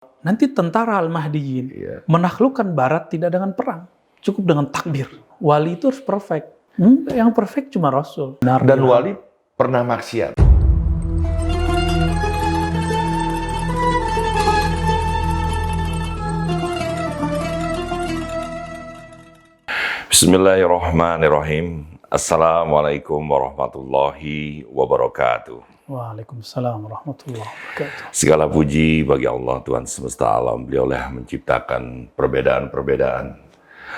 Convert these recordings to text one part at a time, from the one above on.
Nanti tentara Al-Mahdiyin menaklukkan Barat tidak dengan perang, cukup dengan takbir. Wali itu harus perfect. Yang perfect cuma Rasul. Dan wali pernah maksiat. Bismillahirrahmanirrahim. Assalamualaikum warahmatullahi wabarakatuh. Waalaikumsalam warahmatullahi wabarakatuh. Segala puji bagi Allah Tuhan semesta alam. Beliaulah menciptakan perbedaan-perbedaan.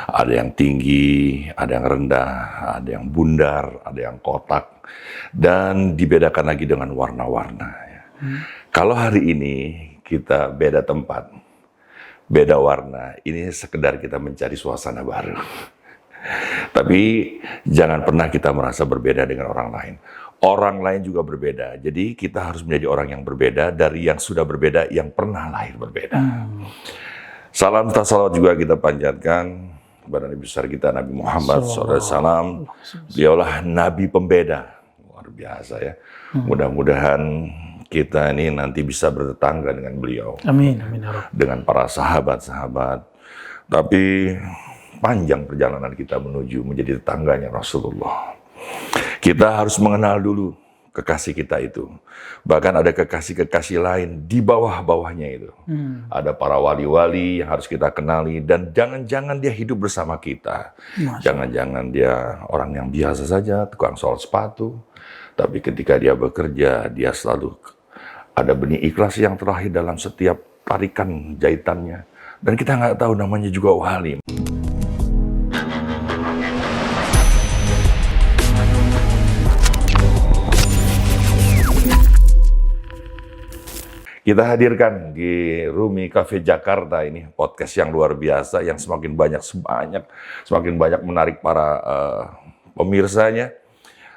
Ada yang tinggi, ada yang rendah, ada yang bundar, ada yang kotak, dan dibedakan lagi dengan warna-warna. Kalau hari ini kita beda tempat, beda warna, ini sekedar kita mencari suasana baru. Tapi jangan pernah kita merasa berbeda dengan orang lain. Orang lain juga berbeda. Jadi kita harus menjadi orang yang berbeda dari yang sudah berbeda, yang pernah lahir berbeda. Salam salawat juga kita panjatkan kepada Nabi besar kita Nabi Muhammad SAW. Beliaulah Nabi pembeda. Luar biasa ya. Mudah-mudahan kita ini nanti bisa bertetangga dengan beliau. Amin, amin ya Rabb. Dengan para sahabat-sahabat. Tapi panjang perjalanan kita menuju menjadi tetangganya Rasulullah. Kita harus mengenal dulu kekasih kita itu. Bahkan ada kekasih-kekasih lain di bawah-bawahnya itu. Ada para wali-wali yang harus kita kenali. Dan jangan-jangan dia hidup bersama kita. Jangan-jangan dia orang yang biasa saja, tukang sol sepatu. Tapi ketika dia bekerja, dia selalu ada benih ikhlas yang terlahir dalam setiap tarikan jahitannya. Dan kita nggak tahu namanya juga wali. Kita hadirkan di Rumi Cafe Jakarta ini podcast yang luar biasa yang semakin banyak menarik para pemirsanya.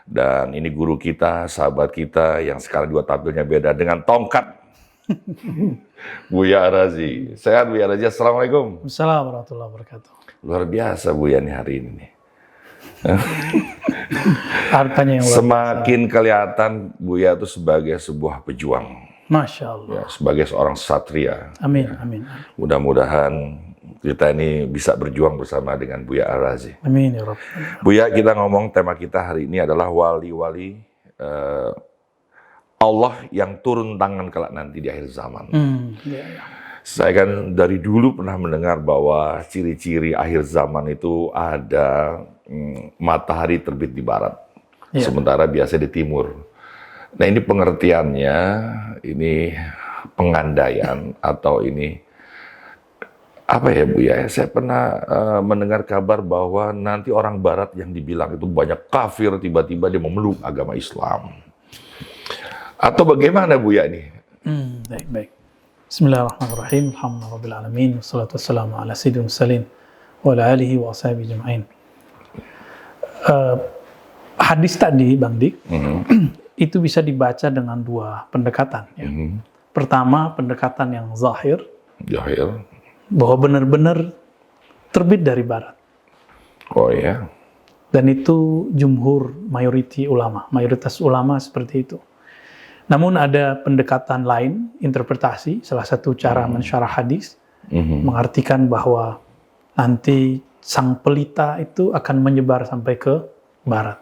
Dan ini guru kita, sahabat kita yang sekarang juga tampilnya beda dengan tongkat. Buya Ar-Razi. Sehat Buya Ar-Razi. Assalamualaikum. Assalamualaikum warahmatullahi wabarakatuh. Luar biasa Buya nih hari ini nih. Hartanya yang luar biasa. Semakin kelihatan Buya itu sebagai sebuah pejuang. Masya Allah. Ya, sebagai seorang satria. Amin, ya. amin. Mudah-mudahan kita ini bisa berjuang bersama dengan Buya Ar-Razi. Amin ya Rabb. Buya, kita ngomong tema kita hari ini adalah wali-wali Allah yang turun tangan kelak nanti di akhir zaman. Saya kan dari dulu pernah mendengar bahwa ciri-ciri akhir zaman itu ada matahari terbit di barat, sementara biasa di timur. Nah ini pengertiannya, ini pengandaian atau ini apa ya Bu ya? Saya pernah mendengar kabar bahwa nanti orang Barat yang dibilang itu banyak kafir, tiba-tiba dia memeluk agama Islam. Atau bagaimana Bu ya ini? Baik. Bismillahirrahmanirrahim. Alhamdulillahirrahmanirrahim. Wassalatu wassalamu ala sayyidil mursalin wa ala alihi wa ashabihi ajma'in. Hadis tadi Bang Dik, itu bisa dibaca dengan dua pendekatan. Ya. Pertama, pendekatan yang zahir, bahwa benar-benar terbit dari barat. Oh ya. Dan itu jumhur mayoritas ulama seperti itu. Namun ada pendekatan lain, interpretasi, salah satu cara mensyarah hadis, mengartikan bahwa nanti sang pelita itu akan menyebar sampai ke barat.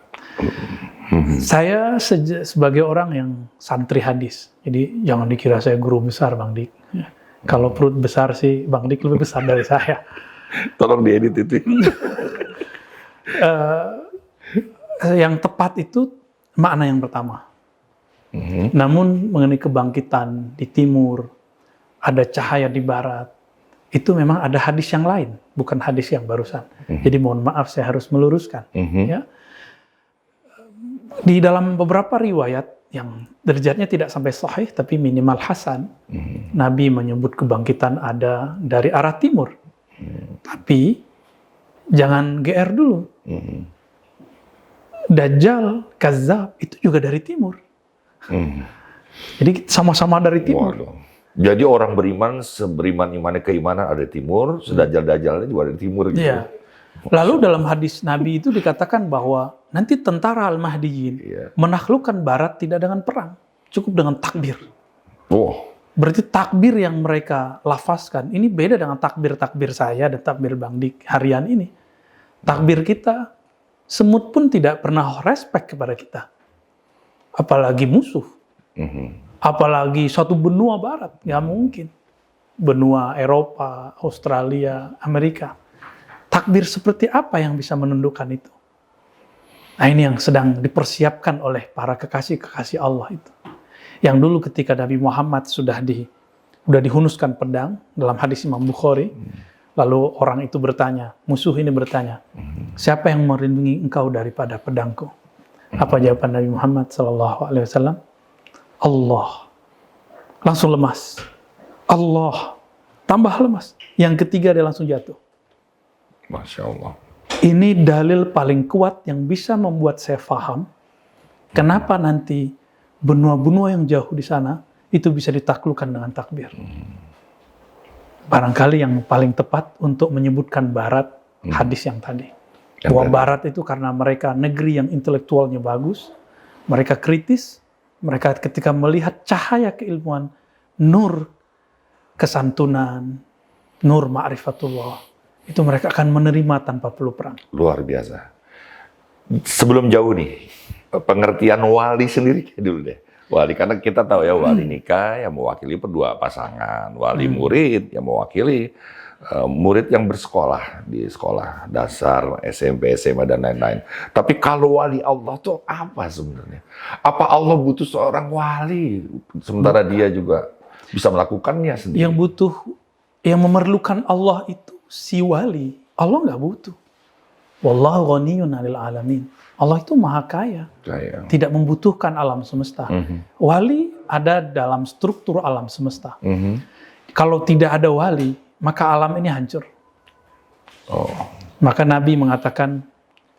Saya sebagai orang yang santri hadis, jadi jangan dikira saya guru besar Bang Dik. Kalau perut besar sih Bang Dik lebih besar dari saya. Tolong diedit itu. Yang tepat itu makna yang pertama. Namun mengenai kebangkitan di timur, ada cahaya di barat, itu memang ada hadis yang lain, bukan hadis yang barusan. Jadi mohon maaf saya harus meluruskan. Ya. Di dalam beberapa riwayat yang derajatnya tidak sampai sahih tapi minimal hasan, Nabi menyebut kebangkitan ada dari arah timur. Tapi jangan GR dulu. Dajjal, Kazzab itu juga dari timur. Jadi sama-sama dari timur. Waduh. Jadi orang beriman seberiman imannya keimanan ada di timur, sedajjal-dajjalnya juga ada di timur gitu. Iya. Lalu dalam hadis Nabi itu dikatakan bahwa nanti tentara Al-Mahdiyin menaklukkan Barat tidak dengan perang, cukup dengan takbir. Oh. Berarti takbir yang mereka lafazkan, ini beda dengan takbir-takbir saya dan takbir Bang Dik harian ini. Takbir kita, semut pun tidak pernah respect kepada kita. Apalagi musuh. Apalagi satu benua barat, nggak mungkin. Benua Eropa, Australia, Amerika. Takbir seperti apa yang bisa menundukkan itu? Nah ini yang sedang dipersiapkan oleh para kekasih-kekasih Allah itu. Yang dulu ketika Nabi Muhammad sudah dihunuskan pedang dalam hadis Imam Bukhari, lalu orang itu bertanya, musuh ini bertanya, siapa yang melindungi engkau daripada pedangku? Apa jawaban Nabi Muhammad SAW? Allah. Langsung lemas. Allah. Tambah lemas. Yang ketiga dia langsung jatuh. Masya Allah. Ini dalil paling kuat yang bisa membuat saya paham kenapa nanti benua-benua yang jauh di sana itu bisa ditaklukkan dengan takbir. Barangkali yang paling tepat untuk menyebutkan Barat hadis yang tadi. Bahwa Barat itu karena mereka negeri yang intelektualnya bagus, mereka kritis, mereka ketika melihat cahaya keilmuan, nur kesantunan, nur ma'rifatullah, itu mereka akan menerima tanpa perlu perang. Luar biasa. Sebelum jauh nih, pengertian wali sendiri dulu deh. Wali, karena kita tahu ya wali nikah yang mewakili kedua pasangan, wali murid yang mewakili murid yang bersekolah di sekolah dasar, SMP, SMA dan lain-lain. Tapi kalau wali Allah tuh apa sebenarnya? Apa Allah butuh seorang wali sementara dia juga bisa melakukannya sendiri? Yang memerlukan Allah itu si wali. Allah nggak butuh. Wallahu ghaniyun 'anil alamin. Allah itu maha kaya. Tidak membutuhkan alam semesta. Wali ada dalam struktur alam semesta. Kalau tidak ada wali, maka alam ini hancur. Maka Nabi mengatakan,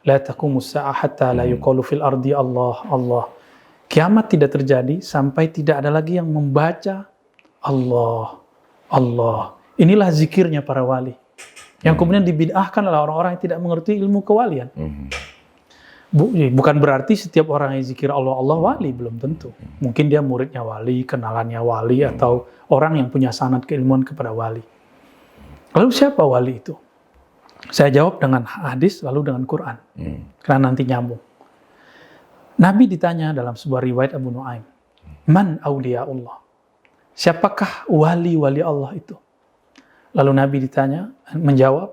la taqumus sa'ah hatta la yuqalu fil ardi Allah, Allah. Kiamat tidak terjadi sampai tidak ada lagi yang membaca Allah, Allah. Inilah zikirnya para wali. Yang kemudian dibid'ahkan oleh orang-orang yang tidak mengerti ilmu kewalian. Bukan berarti setiap orang yang zikir Allah, Allah wali, belum tentu. Mungkin dia muridnya wali, kenalannya wali, atau orang yang punya sanad keilmuan kepada wali. Lalu siapa wali itu? Saya jawab dengan hadis, lalu dengan Quran. Karena nanti nyambung. Nabi ditanya dalam sebuah riwayat Abu Nuaim, Man awliya Allah? Siapakah wali-wali Allah itu? Lalu Nabi ditanya, menjawab,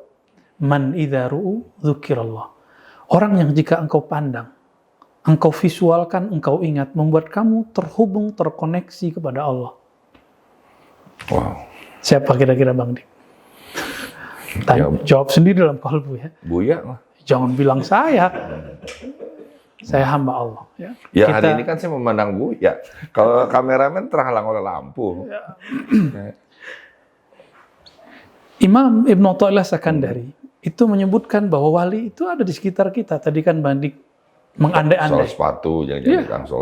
Man idza ru'u dzukirallah. Orang yang jika engkau pandang, engkau visualkan, engkau ingat, membuat kamu terhubung, terkoneksi kepada Allah. Wow. Siapa kira-kira Bang Dik? Jawab sendiri dalam kalbu ya. Buya lah. Jangan bilang saya. Saya hamba Allah. Ya, hari ini kan saya memandang Buya. Kalau kameramen terhalang oleh lampu. Ya. Imam Ibn Athaillah Sakandari itu menyebutkan bahwa wali itu ada di sekitar kita. Tadi kan Bang Dik mengandai-andai. Soal sepatu,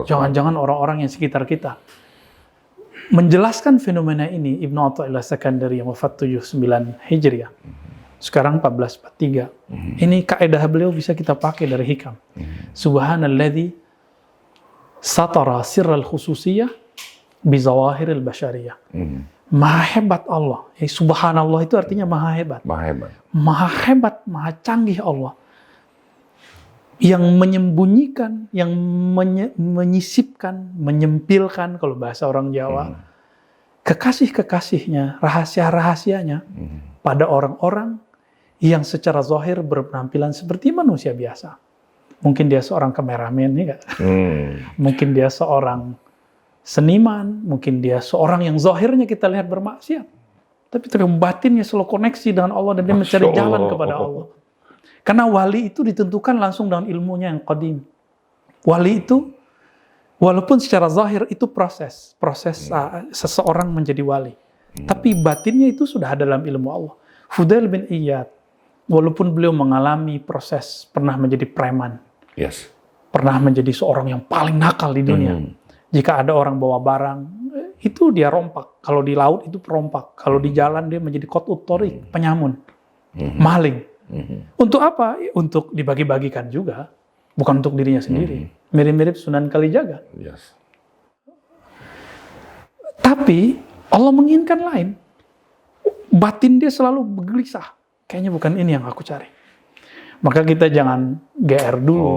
jangan-jangan orang-orang yang sekitar kita. Menjelaskan fenomena ini, Ibn Athaillah Sakandari yang wafat 79 Hijriah. Sekarang 1443. Ini kaidah beliau bisa kita pakai dari hikam. Subhanalladzi satara sirral khususiyah bizawahiril basyariyah. Maha hebat Allah. Subhanallah itu artinya maha hebat. Maha hebat. Maha hebat, maha canggih Allah. Yang menyembunyikan, yang menyisipkan, menyempilkan, kalau bahasa orang Jawa, kekasih-kekasihnya, rahasia-rahasianya pada orang-orang yang secara zahir berpenampilan seperti manusia biasa. Mungkin dia seorang kameramen, ya nggak? Mungkin dia seorang seniman, mungkin dia seorang yang zahirnya kita lihat bermaksiat, tapi ternyata batinnya selalu koneksi dengan Allah dan dia mencari jalan kepada Allah. Karena wali itu ditentukan langsung dengan ilmunya yang qadim. Wali itu, walaupun secara zahir itu proses seseorang menjadi wali, tapi batinnya itu sudah ada dalam ilmu Allah. Fudail bin Iyad, walaupun beliau mengalami proses pernah menjadi preman, pernah menjadi seorang yang paling nakal di dunia. Jika ada orang bawa barang, itu dia rompak. Kalau di laut itu perompak. Kalau di jalan dia menjadi qat'ut thariq, penyamun, maling. Untuk apa? Untuk dibagi-bagikan juga. Bukan untuk dirinya sendiri. Mirip-mirip Sunan Kalijaga. Tapi Allah menginginkan lain. Batin dia selalu bergelisah. Kayaknya bukan ini yang aku cari. Maka kita jangan GR dulu.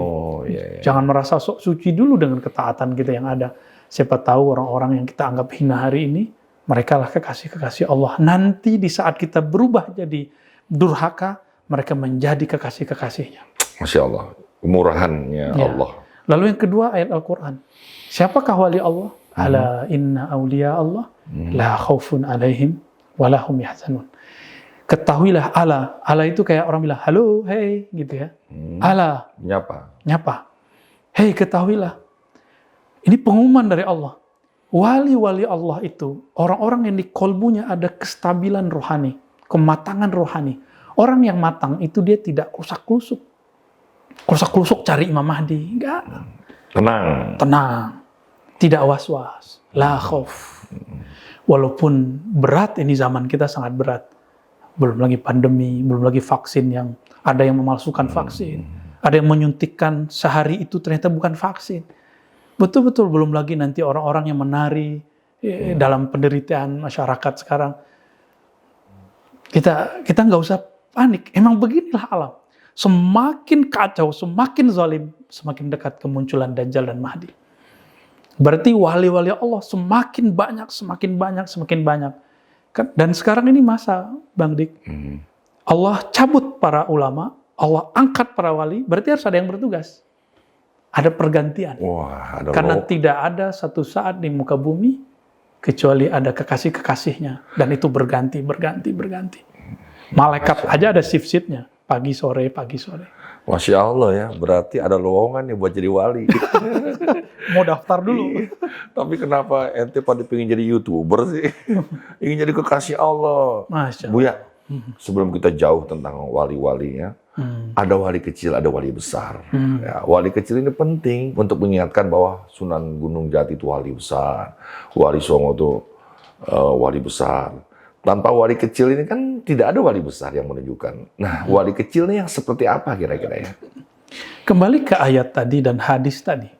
Jangan merasa sok suci dulu dengan ketaatan kita yang ada. Siapa tahu orang-orang yang kita anggap hina hari ini, mereka lah kekasih-kekasih Allah. Nanti di saat kita berubah jadi durhaka, mereka menjadi kekasih-kekasihnya. Masya Allah. Kemurahannya Allah. Lalu yang kedua ayat Al-Quran. Siapakah wali Allah? Ala inna awliya Allah la khaufun alaihim wa lahum yahzanun. Ketahuilah ala. Ala itu kayak orang bilang, halo, hey, gitu ya. Ala. Nyapa. Hey, ketahuilah. Ini pengumuman dari Allah. Wali-wali Allah itu, orang-orang yang di kolbunya ada kestabilan rohani, kematangan rohani. Orang yang matang itu dia tidak krusak-krusuk. Krusak-krusuk cari Imam Mahdi. Enggak. Tenang. Tidak was-was. La khauf. Walaupun berat, ini zaman kita sangat berat. Belum lagi pandemi, belum lagi vaksin yang ada yang memalsukan vaksin. Ada yang menyuntikkan sehari itu ternyata bukan vaksin. Betul-betul belum lagi nanti orang-orang yang menari dalam penderitaan masyarakat sekarang. Kita nggak usah panik. Emang beginilah alam. Semakin kacau, semakin zalim, semakin dekat kemunculan Dajjal dan Mahdi. Berarti wali-wali Allah semakin banyak. Dan sekarang ini masa, Bang Dik. Allah cabut para ulama, Allah angkat para wali, berarti harus ada yang bertugas. Ada pergantian. Karena tidak ada satu saat di muka bumi, kecuali ada kekasih-kekasihnya. Dan itu berganti. Malaikat aja ada shift-shiftnya. Pagi, sore. Masya Allah ya, berarti ada lowongan nih buat jadi wali. Mau daftar dulu. Tapi kenapa ente pada pengen jadi YouTuber sih? Ingin jadi kekasih Allah. Masya Allah. Buya, sebelum kita jauh tentang wali-walinya, ada wali kecil, ada wali besar. Ya, wali kecil ini penting untuk mengingatkan bahwa Sunan Gunung Jati itu wali besar. Wali Songo itu wali besar. Tanpa wali kecil ini kan tidak ada wali besar yang menunjukkan. Nah, wali kecilnya yang seperti apa kira-kira ya? Kembali ke ayat tadi dan hadis tadi.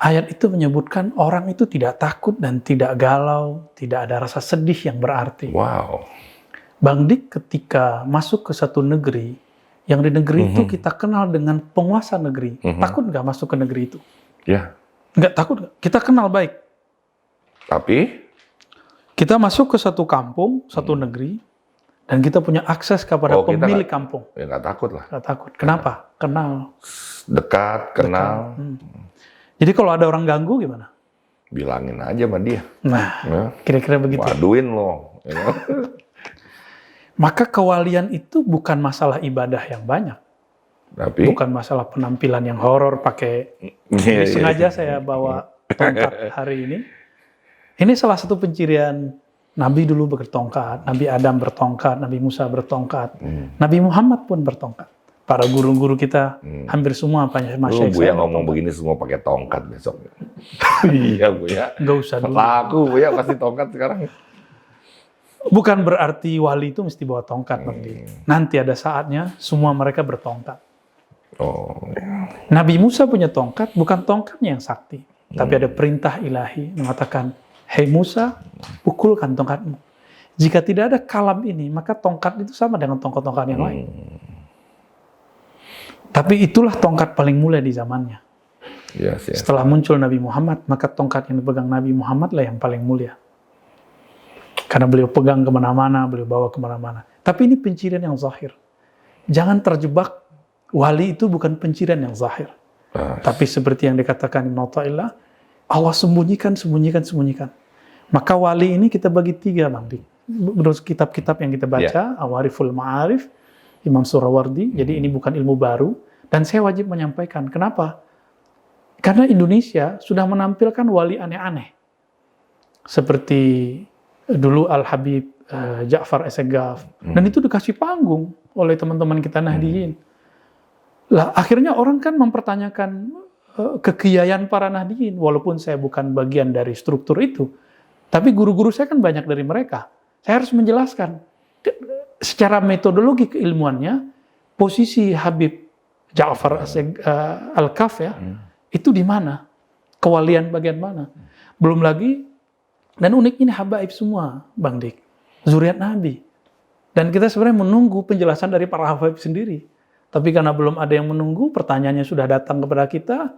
Ayat itu menyebutkan orang itu tidak takut dan tidak galau, tidak ada rasa sedih yang berarti. Wow. Bang Dik ketika masuk ke satu negeri, yang di negeri itu kita kenal dengan penguasa negeri. Takut nggak masuk ke negeri itu? Ya. Nggak takut nggak? Kita kenal baik. Tapi kita masuk ke satu kampung, satu negeri, dan kita punya akses kepada pemilik kampung. Ya nggak takut lah. Nggak takut. Kenapa? Kenal. Dekat, kenal. Jadi kalau ada orang ganggu gimana? Bilangin aja sama dia. Nah, kira-kira begitu. Waduin lo. Maka kewalian itu bukan masalah ibadah yang banyak. Tapi bukan masalah penampilan yang horor pakai. Sengaja saya bawa tongkat hari ini. Ini salah satu pencirian Nabi dulu bertongkat, Nabi Adam bertongkat, Nabi Musa bertongkat, Nabi Muhammad pun bertongkat. Para guru-guru kita hampir semua masyayikh saya ngomong begini semua pakai tongkat besok. Iya Buya. Nggak usah dulu. Laku Buya pasti tongkat sekarang. Bukan berarti wali itu mesti bawa tongkat. Nanti ada saatnya semua mereka bertongkat. Nabi Musa punya tongkat, bukan tongkatnya yang sakti. Tapi ada perintah ilahi mengatakan, hei Musa, pukulkan tongkatmu. Jika tidak ada kalam ini, maka tongkat itu sama dengan tongkat-tongkat yang lain. Tapi itulah tongkat paling mulia di zamannya. Yes. Setelah muncul Nabi Muhammad, maka tongkat yang dipegang Nabi Muhammad lah yang paling mulia. Karena beliau pegang kemana-mana, beliau bawa kemana-mana. Tapi ini pencirian yang zahir. Jangan terjebak, wali itu bukan pencirian yang zahir. Tapi seperti yang dikatakan Ibnu Athaillah, Allah sembunyikan. Maka wali ini kita bagi 3, Bang Dik. Menurut kitab-kitab yang kita baca, Awariful Ma'arif, Imam Surawardi, jadi ini bukan ilmu baru, dan saya wajib menyampaikan. Kenapa? Karena Indonesia sudah menampilkan wali aneh-aneh. Seperti dulu Al-Habib Ja'far Assegaf, dan itu dikasih panggung oleh teman-teman kita Nahdiyin. Lah, akhirnya orang kan mempertanyakan kekiaian para Nahdiyin, walaupun saya bukan bagian dari struktur itu, tapi guru-guru saya kan banyak dari mereka. Saya harus menjelaskan secara metodologi keilmuannya, posisi Habib Ja'far Al-Kaf ya, itu di mana? Kewalian bagian mana? Belum lagi Dan uniknya ini habaib semua, Bang Dik. Zuriat Nabi. Dan kita sebenarnya menunggu penjelasan dari para habaib sendiri. Tapi karena belum ada yang menunggu, pertanyaannya sudah datang kepada kita.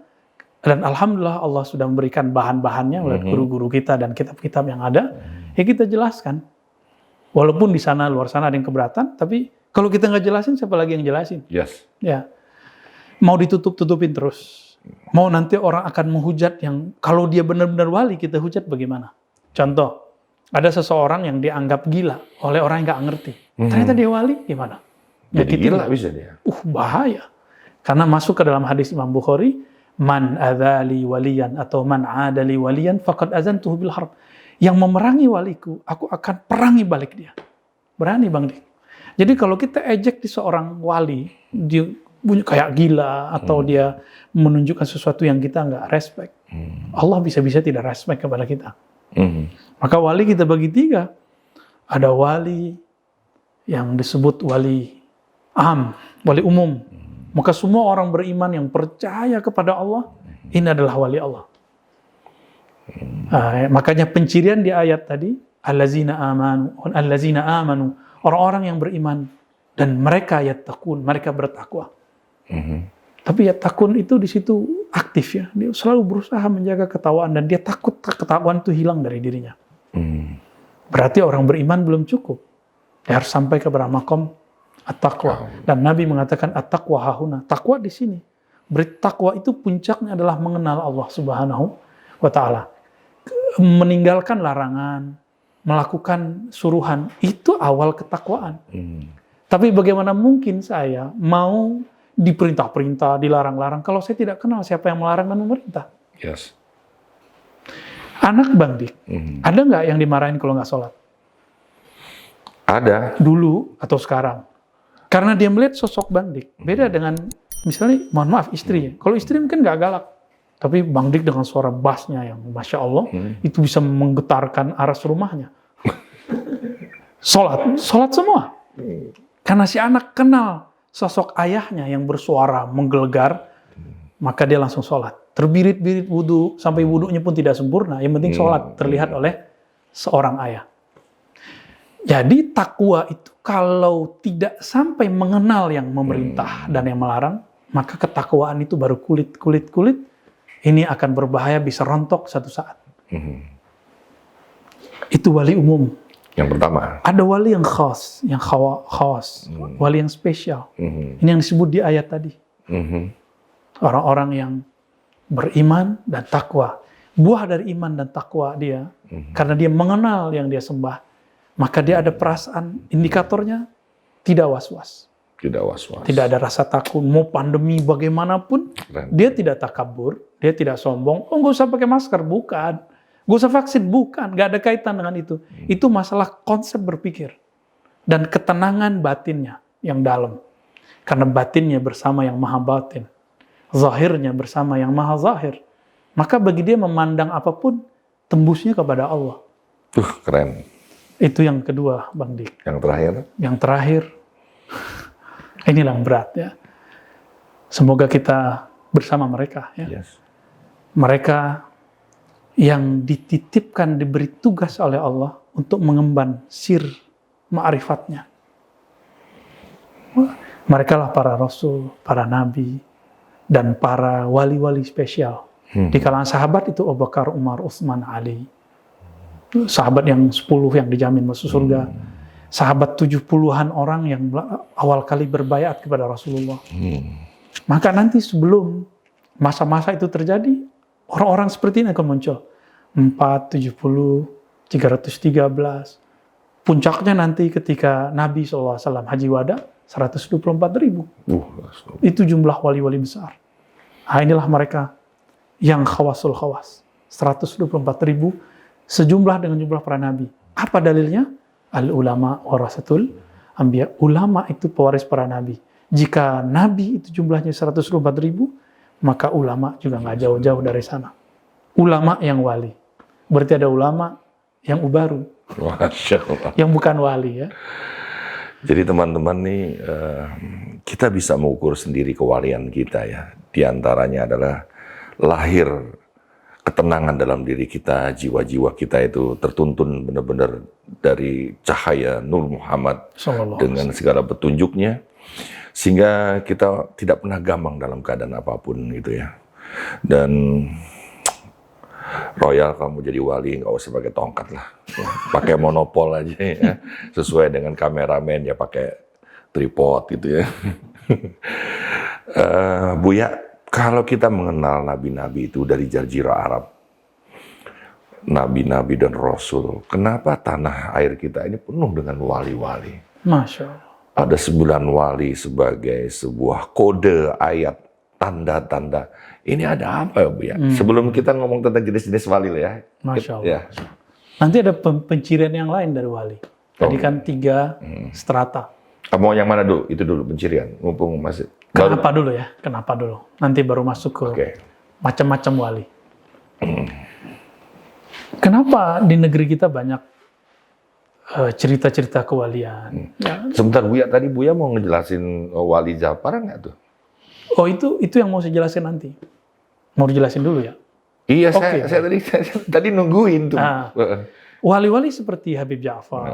Dan Alhamdulillah Allah sudah memberikan bahan-bahannya oleh guru-guru kita dan kitab-kitab yang ada. Ya kita jelaskan. Walaupun di sana, luar sana ada yang keberatan, tapi kalau kita nggak jelasin, siapa lagi yang jelasin? Yes. Ya. Mau ditutup-tutupin terus. Mau nanti orang akan menghujat yang, kalau dia benar-benar wali, kita hujat bagaimana? Contoh, ada seseorang yang dianggap gila oleh orang yang nggak ngerti. Ternyata dia wali, gimana? Jadi gila bisa dia. Bahaya. Karena masuk ke dalam hadis Imam Bukhari, man adzali waliyan atau man adali waliyan faqad azantuhu bil harb. Yang memerangi waliku, aku akan perangi balik dia. Berani Bang Dik. Jadi kalau kita ejek di seorang wali, dia punya kayak gila atau dia menunjukkan sesuatu yang kita nggak respect, Allah bisa-bisa tidak respect kepada kita. Maka wali kita bagi tiga. Ada wali yang disebut wali wali umum. Maka semua orang beriman yang percaya kepada Allah, ini adalah wali Allah. Makanya pencirian di ayat tadi, allazina amanu, orang-orang yang beriman dan mereka yattaqun, mereka bertakwa. Tapi yattaqun itu di situ aktif ya, dia selalu berusaha menjaga ketakwaan dan dia takut ketakwaan itu hilang dari dirinya. Berarti orang beriman belum cukup, dia harus sampai kepada maqam at-taqwa. Dan Nabi mengatakan at-taqwa hahuna, takwa di sini. Bertakwa itu puncaknya adalah mengenal Allah Subhanahu wa Ta'ala. Meninggalkan larangan, melakukan suruhan, itu awal ketakwaan. Tapi bagaimana mungkin saya mau diperintah-perintah, dilarang-larang, kalau saya tidak kenal siapa yang melarang dan memerintah? Yes. Anak Bang Dik, ada nggak yang dimarahin kalau nggak sholat? Ada. Dulu atau sekarang? Karena dia melihat sosok Bang Dik. Beda dengan, misalnya, mohon maaf, istri. Kalau istri mungkin nggak galak. Tapi Bang Dik dengan suara bassnya yang Masya Allah, itu bisa menggetarkan aras rumahnya. Sholat semua. Karena si anak kenal sosok ayahnya yang bersuara menggelegar, maka dia langsung sholat. Terbirit-birit wudhu, sampai wudhunya pun tidak sempurna. Yang penting sholat terlihat oleh seorang ayah. Jadi takwa itu kalau tidak sampai mengenal yang memerintah dan yang melarang, maka ketakwaan itu baru kulit. Ini akan berbahaya, bisa rontok satu saat. Itu wali umum. Yang pertama. Ada wali yang khas, yang khawas, wali yang spesial. Ini yang disebut di ayat tadi. Orang-orang yang beriman dan takwa. Buah dari iman dan takwa dia, karena dia mengenal yang dia sembah, maka dia ada perasaan, indikatornya tidak was-was. Tidak was-was. Tidak ada rasa takut, mau pandemi bagaimanapun, dia tidak takabur, dia tidak sombong. Oh, nggak usah pakai masker, bukan. Nggak usah vaksin, bukan. Nggak ada kaitan dengan itu. Itu masalah konsep berpikir. Dan ketenangan batinnya yang dalam. Karena batinnya bersama yang maha batin. Zahirnya bersama yang maha zahir. Maka bagi dia memandang apapun, tembusnya kepada Allah. Keren. Itu yang kedua, Bang Dik. Yang terakhir? Yang terakhir, inilah yang berat ya. Semoga kita bersama mereka ya. Yes. Mereka yang dititipkan, diberi tugas oleh Allah untuk mengemban sir ma'rifatnya. Mereka lah para rasul, para nabi, dan para wali-wali spesial. Di kalangan sahabat itu Abu Bakar, Umar, Utsman, Ali. Sahabat yang 10 yang dijamin masuk surga. Sahabat 70-an orang yang awal kali berbaiat kepada Rasulullah. Maka nanti sebelum masa-masa itu terjadi, orang-orang seperti ini akan muncul. 4, 70, 313. Puncaknya nanti ketika Nabi SAW haji wada, 124.000. Itu jumlah wali-wali besar. Nah, inilah mereka yang khawasul khawas. 124.000, sejumlah dengan jumlah para nabi. Apa dalilnya? Al-ulama warasatul anbiya. Ulama itu pewaris para nabi. Jika nabi itu jumlahnya 124.000, maka ulama juga nggak jauh-jauh dari sana. Ulama yang wali. Berarti ada ulama yang ubaru. Masya Allah. Yang bukan wali ya. Jadi teman-teman nih, kita bisa mengukur sendiri kewalian kita ya. Di antaranya adalah lahir ketenangan dalam diri kita, jiwa-jiwa kita itu tertuntun benar-benar dari cahaya Nur Muhammad dengan segala petunjuknya, sehingga kita tidak pernah gamang dalam keadaan apapun gitu ya. Dan Royal, kamu jadi wali nggak usah pakai tongkat lah, pakai monopol aja ya, sesuai dengan kameramen ya pakai tripod gitu ya. Buya, kalau kita mengenal nabi-nabi itu dari Jazirah Arab, nabi-nabi dan rasul, kenapa tanah air kita ini penuh dengan wali-wali? Masya Allah. Ada 9 wali sebagai sebuah kode ayat, tanda-tanda. Ini ada apa ya, Bu ya? Sebelum kita ngomong tentang jenis-jenis wali lah ya. Masya Allah. Ya. Nanti ada pencirian yang lain dari wali. Tadi kan 3 strata. Mau yang mana dulu? Itu dulu pencirian. Mumpung masih. Kenapa dulu ya? Kenapa dulu? Nanti baru masuk ke macam-macam wali. Kenapa di negeri kita banyak cerita-cerita kewalian? Ya. Sebentar Buya, tadi Buya mau ngejelasin wali Ja'far nggak tuh? Oh itu yang mau saya jelasin nanti. Mau dijelasin dulu ya? Iya, saya tadi nungguin tuh. Wali-wali seperti Habib Ja'far,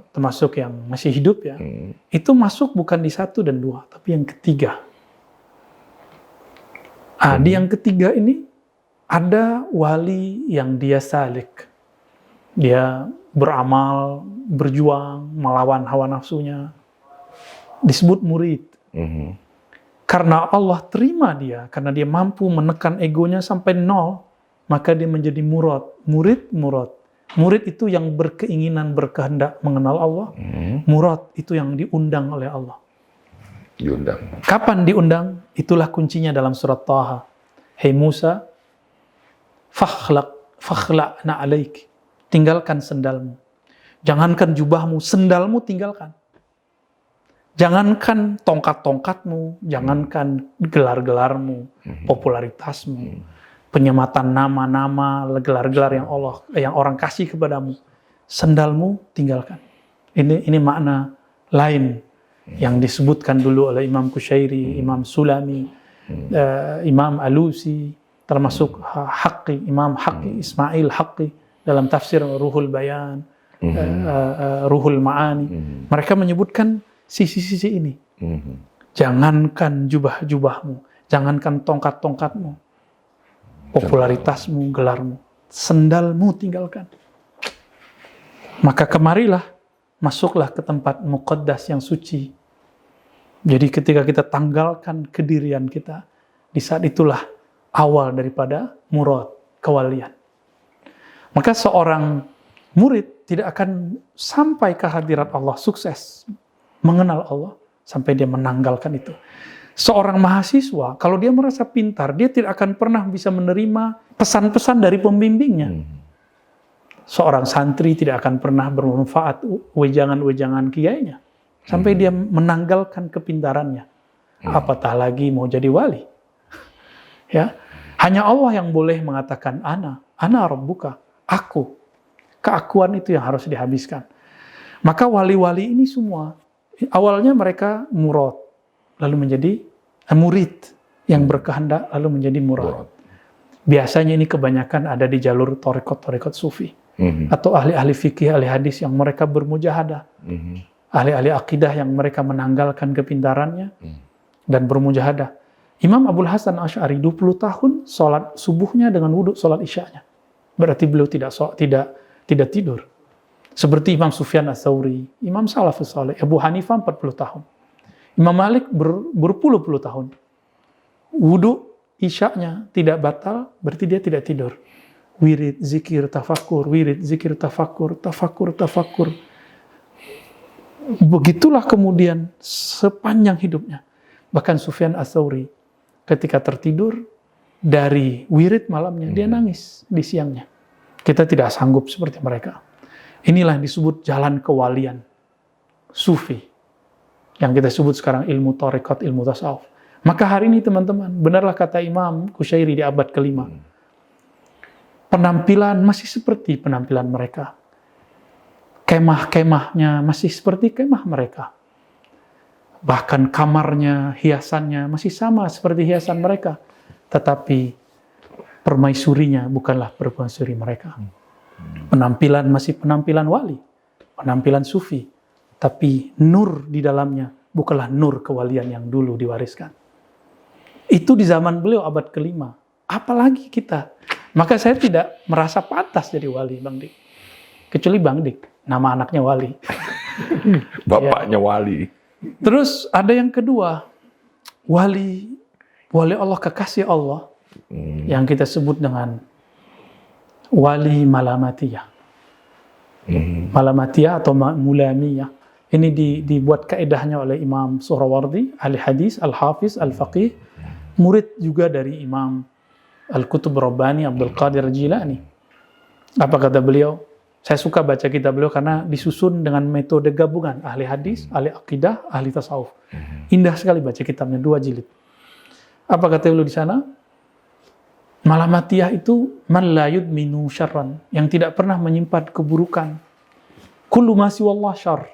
termasuk yang masih hidup ya, itu masuk bukan di 1 dan 2, tapi yang ketiga. Di yang ketiga ini ada wali yang dia salik. Dia beramal, berjuang, melawan hawa nafsunya. Disebut murid. Karena Allah terima dia, karena dia mampu menekan egonya sampai 0, maka dia menjadi murid. Murid itu yang berkeinginan, berkehendak mengenal Allah. Murad itu yang diundang oleh Allah. Diundang. Kapan diundang? Itulah kuncinya dalam surat Taha. Hei Musa, fakhla'na alaik. Tinggalkan sendalmu. Jangankan jubahmu, sendalmu tinggalkan. Jangankan tongkat-tongkatmu, jangankan gelar-gelarmu, popularitasmu, penyematan nama-nama, gelar-gelar yang orang kasih kepadamu, sendalmu tinggalkan. Ini makna lain yang disebutkan dulu oleh Imam Qushairi, Imam Sulami, Imam Alusi, termasuk Imam Haqqi, Ismail Haqqi dalam tafsir Ruhul Bayan, Ruhul Ma'ani. Mereka menyebutkan sisi-sisi ini. Jangankan jubah-jubahmu, jangankan tongkat-tongkatmu, popularitasmu, gelarmu, sendalmu tinggalkan. Maka kemarilah, masuklah ke tempat muqaddas yang suci. Jadi ketika kita tanggalkan kedirian kita, di saat itulah awal daripada murad, kewalian. Maka seorang murid tidak akan sampai ke hadirat Allah, sukses mengenal Allah, sampai dia menanggalkan itu. Seorang mahasiswa, kalau dia merasa pintar, dia tidak akan pernah bisa menerima pesan-pesan dari pembimbingnya. Seorang santri tidak akan pernah bermanfaat wejangan-wejangan kiainya, sampai dia menanggalkan kepintarannya. Apatah lagi mau jadi wali. Ya, hanya Allah yang boleh mengatakan ana rabbuka, aku. Keakuan itu yang harus dihabiskan. Maka wali-wali ini semua awalnya mereka murad, lalu menjadi murid yang berkehendak, lalu menjadi murad. Biasanya ini kebanyakan ada di jalur thariqat sufi, atau ahli-ahli fikih, ahli hadis yang mereka bermujahadah, ahli-ahli akidah yang mereka menanggalkan kepintarannya dan bermujahadah. Imam Abul Hasan Asy'ari 20 tahun sholat subuhnya dengan wudhu sholat isya'nya. Berarti beliau tidak tidur. Seperti Imam Sufyan Ats-Tsauri, Imam Salafus Saleh, Abu Hanifah 40 tahun. Imam Malik berpuluh-puluh tahun. Wudhu isya'nya tidak batal, berarti dia tidak tidur. Wirid, zikir, tafakur, wirid, zikir, tafakur, tafakur. Begitulah kemudian sepanjang hidupnya. Bahkan Sufyan Ats-Tsauri ketika tertidur dari wirid malamnya, dia nangis di siangnya. Kita tidak sanggup seperti mereka. Inilah yang disebut jalan kewalian sufi, yang kita sebut sekarang ilmu thariqat, ilmu tasawuf. Maka hari ini teman-teman, benarlah kata Imam Qushairi di abad ke-5, penampilan masih seperti penampilan mereka. Kemah-kemahnya masih seperti kemah mereka. Bahkan kamarnya, hiasannya masih sama seperti hiasan mereka. Tetapi permaisurinya bukanlah permaisuri mereka. Penampilan masih penampilan wali, penampilan sufi, tapi nur di dalamnya bukanlah nur kewalian yang dulu diwariskan. Itu di zaman beliau abad ke-5. Apalagi kita. Maka saya tidak merasa pantas jadi wali, Bang Dik. Kecuali Bang Dik, nama anaknya wali. Bapaknya wali. Terus ada yang kedua, wali Allah, kekasih Allah, yang kita sebut dengan wali malamatiyah. Malamatiyah atau mulamiyah. Ini dibuat kaedahnya oleh Imam Suhrawardi, ahli hadis, al-hafiz, al-faqih, murid juga dari Imam Al-Qutub Rabbani Abdul Qadir Jilani. Apa kata beliau? Saya suka baca kitab beliau karena disusun dengan metode gabungan ahli hadis, ahli akidah, ahli tasawuf. Indah sekali baca kitabnya, 2 jilid. Apa kata beliau di sana? Malamatiyah itu man la yudminu syarran, yang tidak pernah menyimpan keburukan. Kullu ma siwallah syarr.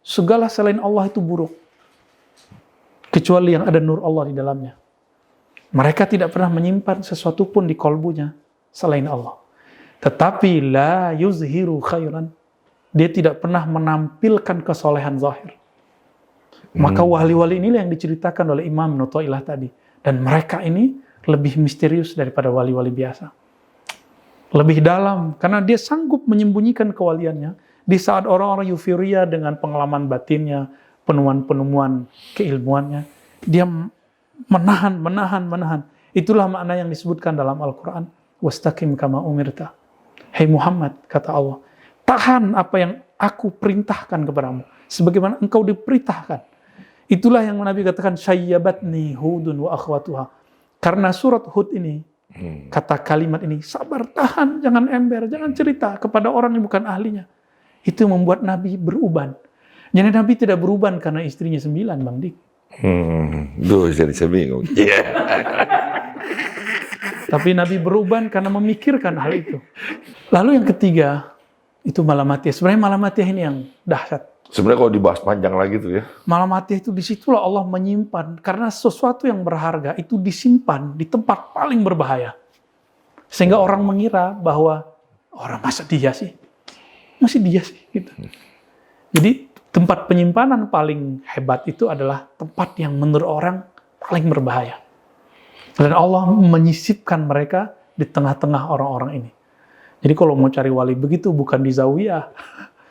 Segala selain Allah itu buruk. Kecuali yang ada nur Allah di dalamnya. Mereka tidak pernah menyimpan sesuatu pun di kolbunya selain Allah. Tetapi la yuzhiru khairan. Dia tidak pernah menampilkan kesolehan zahir. Maka wali-wali inilah yang diceritakan oleh Imam Nuthailah tadi. Dan mereka ini lebih misterius daripada wali-wali biasa. Lebih dalam, karena dia sanggup menyembunyikan kewaliannya di saat orang-orang euforia dengan pengalaman batinnya, penemuan-penemuan keilmuannya. Dia menahan. Itulah makna yang disebutkan dalam Al-Quran. Wastaqim kama umirta. Hai Muhammad, kata Allah, tahan apa yang aku perintahkan kepadamu, sebagaimana engkau diperintahkan. Itulah yang Nabi katakan, syayyabatni hudun wa akhwatuha. Karena surat Hud ini, kata kalimat ini, sabar, tahan, jangan ember, jangan cerita kepada orang yang bukan ahlinya. Itu membuat Nabi beruban. Jadi Nabi tidak beruban karena istrinya 9, Bang Dik. Duh, jadi saya bingung. Tapi Nabi beruban karena memikirkan hal itu. Lalu yang ketiga, itu malamatiyah. Sebenarnya malamatiyah ini yang dahsyat. Sebenarnya kalau dibahas panjang lagi tuh ya. Malamatiyah itu disitulah Allah menyimpan. Karena sesuatu yang berharga itu disimpan di tempat paling berbahaya. Sehingga orang mengira bahwa, orang masa dia sih? Masih dia sih? Gitu. Jadi tempat penyimpanan paling hebat itu adalah tempat yang menurut orang paling berbahaya. Dan Allah menyisipkan mereka di tengah-tengah orang-orang ini. Jadi kalau mau cari wali begitu, bukan di zawiyah,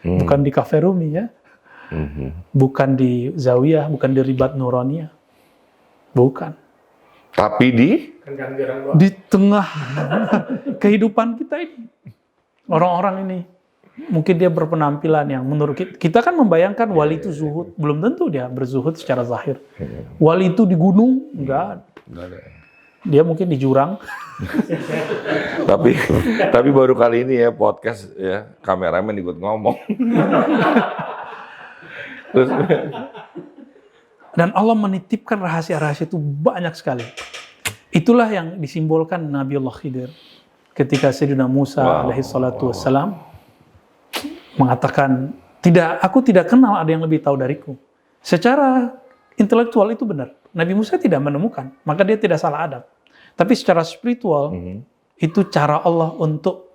bukan di kafe Rumi ya, bukan di zawiyah, bukan di ribat nuraniyah, bukan. Tapi di tengah kehidupan kita ini, orang-orang ini, mungkin dia berpenampilan yang menurut kita kan membayangkan wali itu zuhud, belum tentu dia berzuhud secara zahir. Wali itu di gunung, enggak ada. Dia mungkin di jurang. tapi baru kali ini ya podcast ya, kameramen ikut ngomong. Dan Allah menitipkan rahasia-rahasia itu banyak sekali. Itulah yang disimbolkan Nabiullah Khidir ketika Sayyidina Musa alaihi salatu wassalam mengatakan, aku tidak kenal ada yang lebih tahu dariku. Secara intelektual itu benar. Nabi Musa tidak menemukan, maka dia tidak salah adab. Tapi secara spiritual, itu cara Allah untuk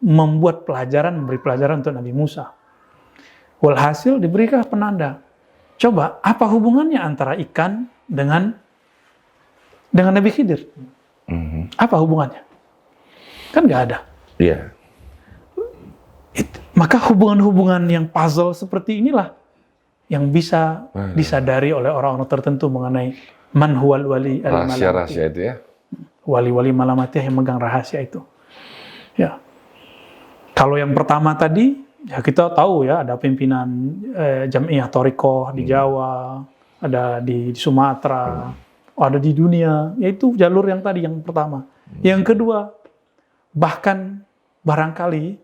membuat pelajaran, memberi pelajaran untuk Nabi Musa. Walhasil diberikan penanda. Coba, apa hubungannya antara ikan dengan Nabi Khidir? Apa hubungannya? Kan nggak ada. Iya. Maka hubungan-hubungan yang puzzle seperti inilah yang bisa disadari oleh orang-orang tertentu mengenai man huwal wali al-malamatiyah. Rahasia itu ya. Wali-wali malamatiyah yang megang rahasia itu. Ya. Kalau yang pertama tadi, ya kita tahu ya ada pimpinan Jam'iyah Thariqah di Jawa, ada di Sumatera, ada di dunia, yaitu jalur yang tadi yang pertama. Yang kedua, bahkan barangkali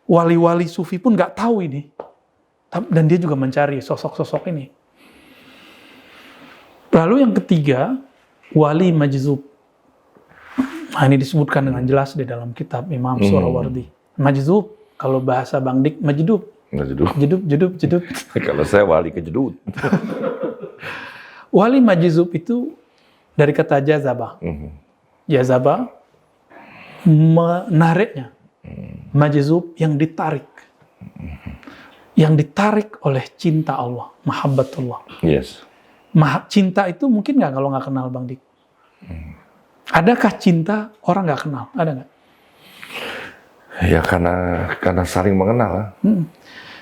wali-wali sufi pun nggak tahu ini. Dan dia juga mencari sosok-sosok ini. Lalu yang ketiga, wali majzub. Nah, ini disebutkan dengan jelas di dalam kitab Imam Suhrawardi. Majzub, kalau bahasa Bang Dik, majdub. Jedub. Kalau saya wali kejedut. Wali majzub itu dari kata jazabah. Jazabah menariknya. Majzub yang ditarik. Yang ditarik oleh cinta Allah, mahabbatullah. Yes. Cinta itu mungkin nggak kalau nggak kenal Bang Dik? Adakah cinta orang nggak kenal? Ada nggak? Ya karena saling mengenal.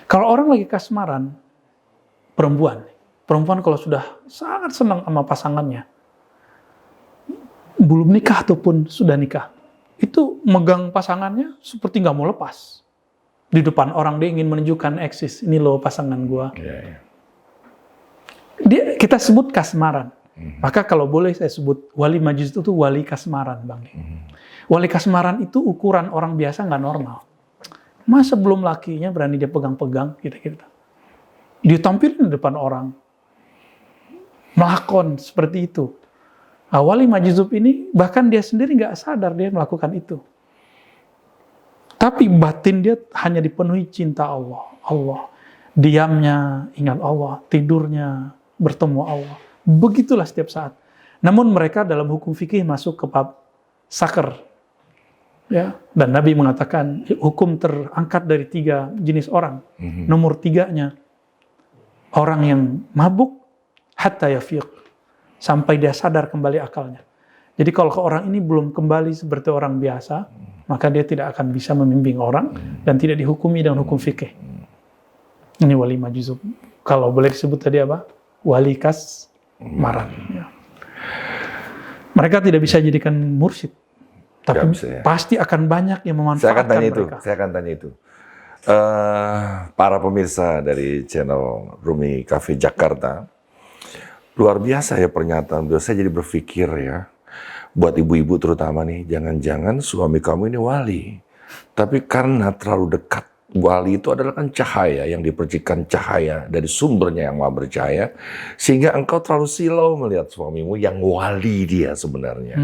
Kalau orang lagi kasmaran, perempuan kalau sudah sangat senang sama pasangannya, belum nikah ataupun sudah nikah, itu megang pasangannya seperti nggak mau lepas. Di depan orang dia ingin menunjukkan eksis, ini loh pasangan gua. Yeah. Kita sebut kasmaran. Maka kalau boleh saya sebut wali majuz itu tuh wali kasmaran, Bang. Wali kasmaran itu ukuran orang biasa nggak normal. Masa belum lakinya berani dia pegang-pegang, gitu. Dia tampilin di depan orang. Melakon seperti itu. Nah, wali majzub ini bahkan dia sendiri nggak sadar dia melakukan itu. Tapi batin dia hanya dipenuhi cinta Allah. Diamnya ingat Allah, tidurnya bertemu Allah. Begitulah setiap saat. Namun mereka dalam hukum fikih masuk ke bab saker. Ya, dan Nabi mengatakan hukum terangkat dari 3 jenis orang. Nomor 3-nya orang yang mabuk hatta yafiq, sampai dia sadar kembali akalnya. Jadi kalau orang ini belum kembali seperti orang biasa, maka dia tidak akan bisa membimbing orang dan tidak dihukumi dengan hukum fikih. Ini wali majzub. Kalau boleh disebut tadi apa? Wali kasmaran. Ya. Mereka tidak bisa jadikan mursyid, tapi bisa, ya. Pasti akan banyak yang memanfaatkan mereka. Saya akan tanya itu. Para pemirsa dari channel Rumi Cafe Jakarta, luar biasa ya pernyataan beliau. Saya jadi berpikir ya, buat ibu-ibu terutama nih, jangan-jangan suami kamu ini wali, tapi karena terlalu dekat. Wali itu adalah kan cahaya yang dipercikan cahaya dari sumbernya yang maha bercahaya, sehingga engkau terlalu silau melihat suamimu yang wali dia sebenarnya.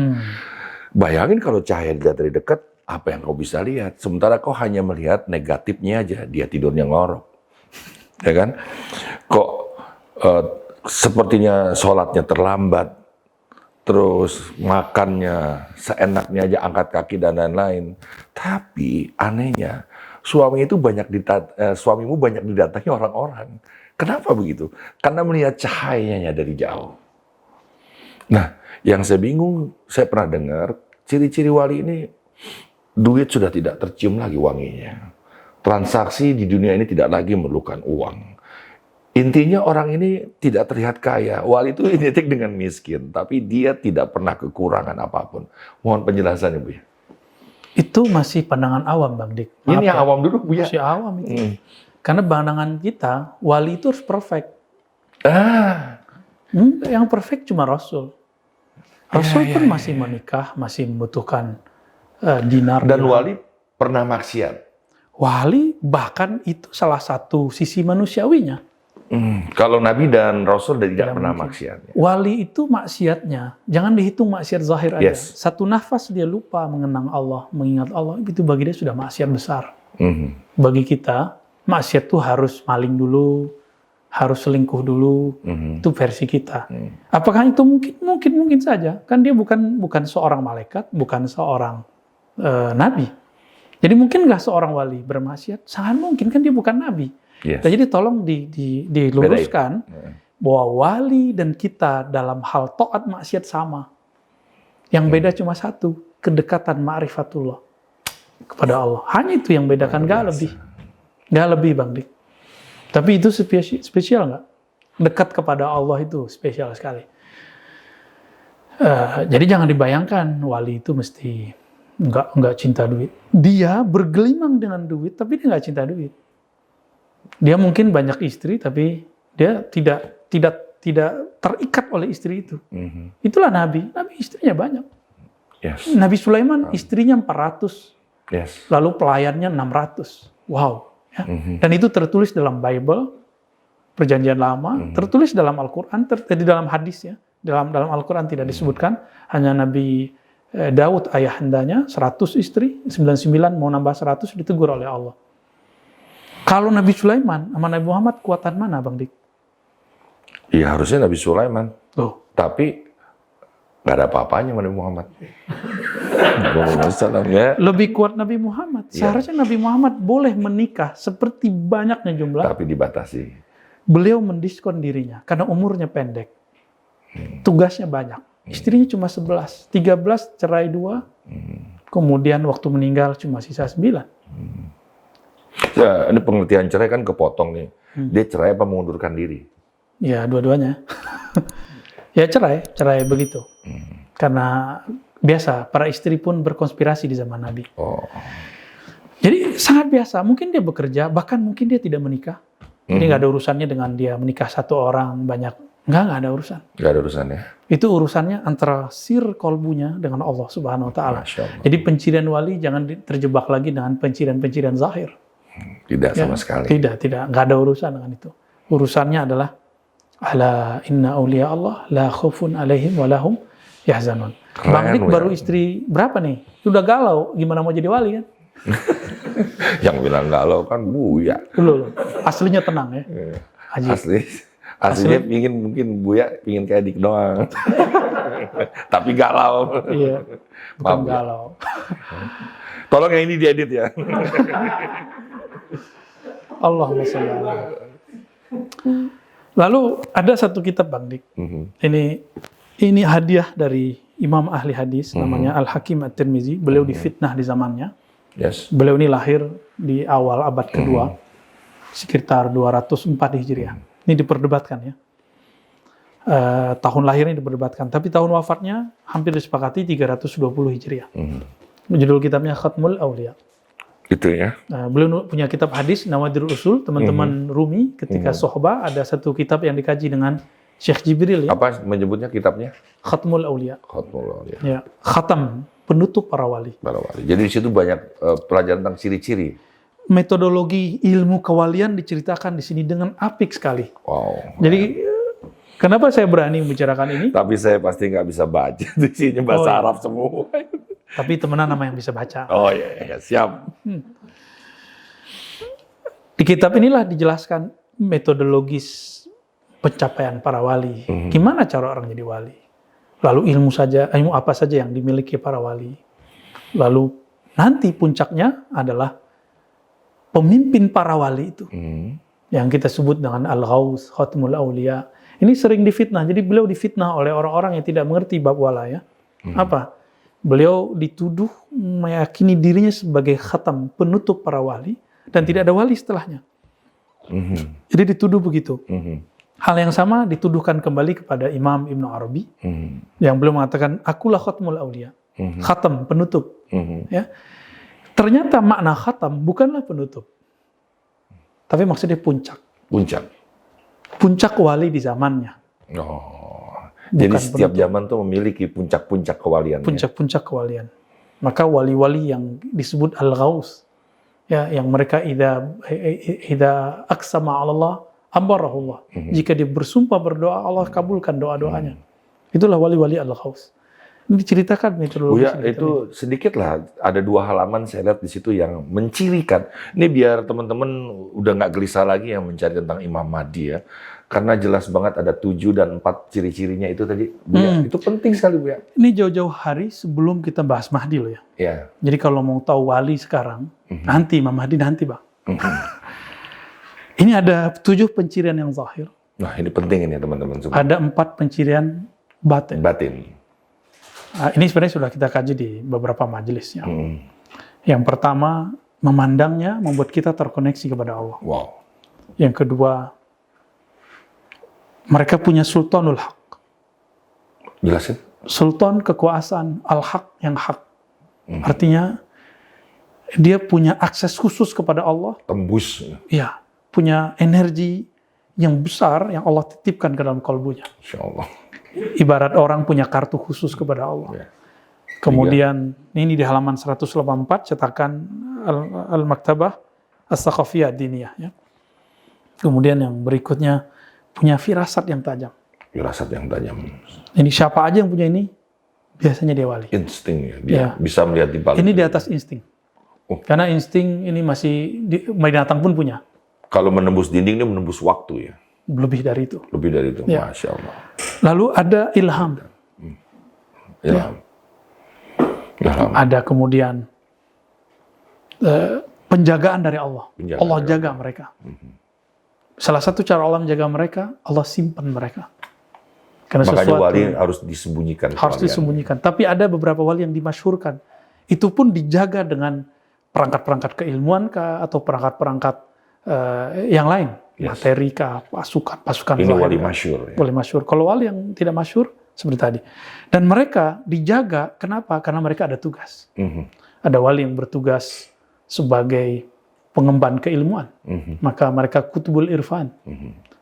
Bayangin kalau cahaya dilihat dari dekat, apa yang kau bisa lihat? Sementara kau hanya melihat negatifnya aja, dia tidurnya ngorok, ya kan? Kok sepertinya sholatnya terlambat, terus makannya seenaknya aja, angkat kaki dan lain-lain. Tapi anehnya, suamimu banyak didatangi orang-orang. Kenapa begitu? Karena melihat cahayanya dari jauh. Nah, yang saya bingung, saya pernah dengar, ciri-ciri wali ini, duit sudah tidak tercium lagi wanginya. Transaksi di dunia ini tidak lagi memerlukan uang. Intinya orang ini tidak terlihat kaya. Wali itu identik dengan miskin, tapi dia tidak pernah kekurangan apapun. Mohon penjelasannya, Bu. Itu masih pandangan awam, Bang Dik. Ini yang awam dulu, Bu, ya? Masih awam itu. Karena pandangan kita, wali itu harus perfect. Yang perfect cuma Rasul. Rasul pun masih menikah, masih membutuhkan dinar. Dan wali pernah maksiat. Wali bahkan itu salah satu sisi manusiawinya. Kalau Nabi dan Rasul tidak pernah maksiat. Wali itu maksiatnya, jangan dihitung maksiat zahir aja. Satu nafas dia lupa mengenang Allah, mengingat Allah, itu bagi dia sudah maksiat besar. Bagi kita, maksiat itu harus maling dulu, harus selingkuh dulu, itu versi kita. Apakah itu mungkin saja? Kan dia bukan seorang malaikat, bukan seorang nabi. Jadi mungkin nggak seorang wali bermaksiat? Sangat mungkin, kan dia bukan nabi. Jadi tolong diluruskan bahwa wali dan kita dalam hal taat maksiat sama. Yang beda cuma satu, kedekatan ma'rifatullah kepada Allah. Hanya itu yang bedakan, nggak lebih, Bang Dik. Tapi itu spesial nggak? Dekat kepada Allah itu spesial sekali. Jadi jangan dibayangkan wali itu mesti nggak cinta duit. Dia bergelimang dengan duit, tapi dia nggak cinta duit. Dia mungkin banyak istri, tapi dia tidak terikat oleh istri itu. Itulah Nabi istrinya banyak. Nabi Sulaiman istrinya 400, lalu pelayannya 600. Wow. Ya. Dan itu tertulis dalam Bible, Perjanjian Lama, tertulis dalam Al-Quran, di dalam hadis ya. Dalam Al-Quran tidak disebutkan, hanya Nabi Daud ayahandanya 100 istri, 99 mau nambah 100 ditegur oleh Allah. Kalau Nabi Sulaiman sama Nabi Muhammad kuatan mana, Bang Dik? Iya, harusnya Nabi Sulaiman. Loh. Tapi nggak ada apa-apanya sama Nabi Muhammad. Ya. Lebih kuat Nabi Muhammad. Seharusnya Nabi Muhammad boleh menikah seperti banyaknya jumlah. Tapi dibatasi. Beliau mendiskon dirinya karena umurnya pendek. Tugasnya banyak. Istrinya cuma 11. 13 cerai 2. Kemudian waktu meninggal cuma sisa 9. Ya, ini pengertian cerai kan kepotong nih. Dia cerai apa mengundurkan diri? Ya, dua-duanya. Ya cerai begitu. Karena biasa, para istri pun berkonspirasi di zaman Nabi. Oh. Jadi sangat biasa. Mungkin dia bekerja, bahkan mungkin dia tidak menikah. Jadi nggak ada urusannya dengan dia menikah satu orang banyak. Nggak ada urusan. Nggak ada urusannya. Itu urusannya antara sir kolbunya dengan Allah Subhanahu Wa Taala. Jadi pencirian wali jangan terjebak lagi dengan pencirian-pencirian zahir. Tidak sama sekali. Tidak. Nggak ada urusan dengan itu. Urusannya adalah ala inna auliya Allah la khaufun alaihim wa lahum yahzanun. Bang Dik baru istri berapa nih? Udah galau, gimana mau jadi wali kan? Yang bilang galau kan Buya. Loh. Aslinya tenang ya. Aslinya mungkin Buya pingin kayak Dik doang. Tapi galau. Iya. Bukan Maaf, galau. Tolong yang ini diedit ya. Allahumma sholli ala. Lalu ada satu kitab Bang Dik. Ini hadiah dari Imam ahli hadis namanya Al-Hakim At-Tirmizi. Beliau difitnah di zamannya. Yes. Beliau ini lahir di awal abad kedua, sekitar 204 Hijriah. Ini diperdebatkan ya. Tahun lahirnya diperdebatkan, tapi tahun wafatnya hampir disepakati 320 Hijriah. Judul kitabnya Khatmul Auliya. Itu ya. Beliau punya kitab hadis Nawadirul Usul. Teman-teman Rumi ketika sohbah ada satu kitab yang dikaji dengan Syekh Jibril ya. Apa menyebutnya kitabnya? Khatmul Auliya. Khatmul Auliya. Ya, khatam, penutup para wali. Para wali. Jadi di situ banyak pelajaran tentang ciri-ciri. Metodologi ilmu kewalian diceritakan di sini dengan apik sekali. Wow. Jadi kenapa saya berani membicarakan ini? Tapi saya pasti nggak bisa baca. Di sini bahasa Arab semua. Tapi temenan nama yang bisa baca. Oh iya, siap. Di kitab inilah dijelaskan metodologis pencapaian para wali. Gimana cara orang jadi wali? Lalu ilmu apa saja yang dimiliki para wali. Lalu nanti puncaknya adalah pemimpin para wali itu. Yang kita sebut dengan Al-Ghaus, Khatmul Auliya. Ini sering difitnah. Jadi beliau difitnah oleh orang-orang yang tidak mengerti bab walaya. Apa? Beliau dituduh meyakini dirinya sebagai khatam, penutup para wali, dan tidak ada wali setelahnya. Jadi dituduh begitu. Hal yang sama dituduhkan kembali kepada Imam Ibn Arabi, yang beliau mengatakan, akulah khatmul awliya, khatam, penutup. Ya. Ternyata makna khatam bukanlah penutup, tapi maksudnya puncak. Puncak wali di zamannya. Jadi setiap zaman tuh memiliki puncak-puncak kewalian. Puncak-puncak kewalian. Maka wali-wali yang disebut Al-Ghaus, ya, yang mereka idza aqsama 'ala Allah ambarahullah. Jika dia bersumpah berdoa, Allah kabulkan doa-doanya. Itulah wali-wali Al-Ghaus. Ini diceritakan metodologi. Itu sedikit lah, ada 2 halaman saya lihat di situ yang mencirikan. Ini biar teman-teman udah nggak gelisah lagi yang mencari tentang Imam Mahdi ya. Karena jelas banget ada 7 dan 4 ciri-cirinya itu tadi. Buya, itu penting sekali Buya. Ini jauh-jauh hari sebelum kita bahas Mahdi loh ya. Ya. Jadi kalau mau tahu wali sekarang, nanti Imam Mahdi nanti Bang. Ini ada 7 pencirian yang zahir. Nah ini penting ini teman-teman semua. Ada 4 pencirian batin. Nah, ini sebenarnya sudah kita kaji di beberapa majelis ya. Yang pertama, memandangnya membuat kita terkoneksi kepada Allah. Wow. Yang kedua, mereka punya sultanul haq. Jelasin. Sultan kekuasaan, al-haq yang hak. Artinya, dia punya akses khusus kepada Allah. Tembus. Iya, punya energi yang besar yang Allah titipkan ke dalam kalbunya. Insya Allah. Ibarat orang punya kartu khusus kepada Allah. Ya. Kemudian ini di halaman 184 cetakan Al-Maktabah As-Saqafiyah Diniyah. Ya. Kemudian yang berikutnya punya firasat yang tajam. Firasat yang tajam. Ini siapa aja yang punya ini? Biasanya dia wali. Insting ya. Dia bisa melihat di balik. Ini di atas insting. Karena insting ini masih binatang pun punya. Kalau menembus dinding ini menembus waktu ya. Lebih dari itu. Lebih dari itu, Ya. Masya Allah. Lalu ada ilham. Ilham. Ada kemudian penjagaan dari Allah. Allah jaga mereka. Salah satu cara Allah menjaga mereka, Allah simpan mereka. Karena makanya sesuatu wali harus disembunyikan. Harus disembunyikan. Tapi ada beberapa wali yang dimasyhurkan. Itu pun dijaga dengan perangkat-perangkat keilmuan kah, atau perangkat-perangkat yang lain. Materi kah, pasukan. Ini wali masyhur. Wali masyhur. Kalau wali yang tidak masyhur, seperti tadi. Dan mereka dijaga, kenapa? Karena mereka ada tugas. Ada wali yang bertugas sebagai pengemban keilmuan. Maka mereka kutubul irfan.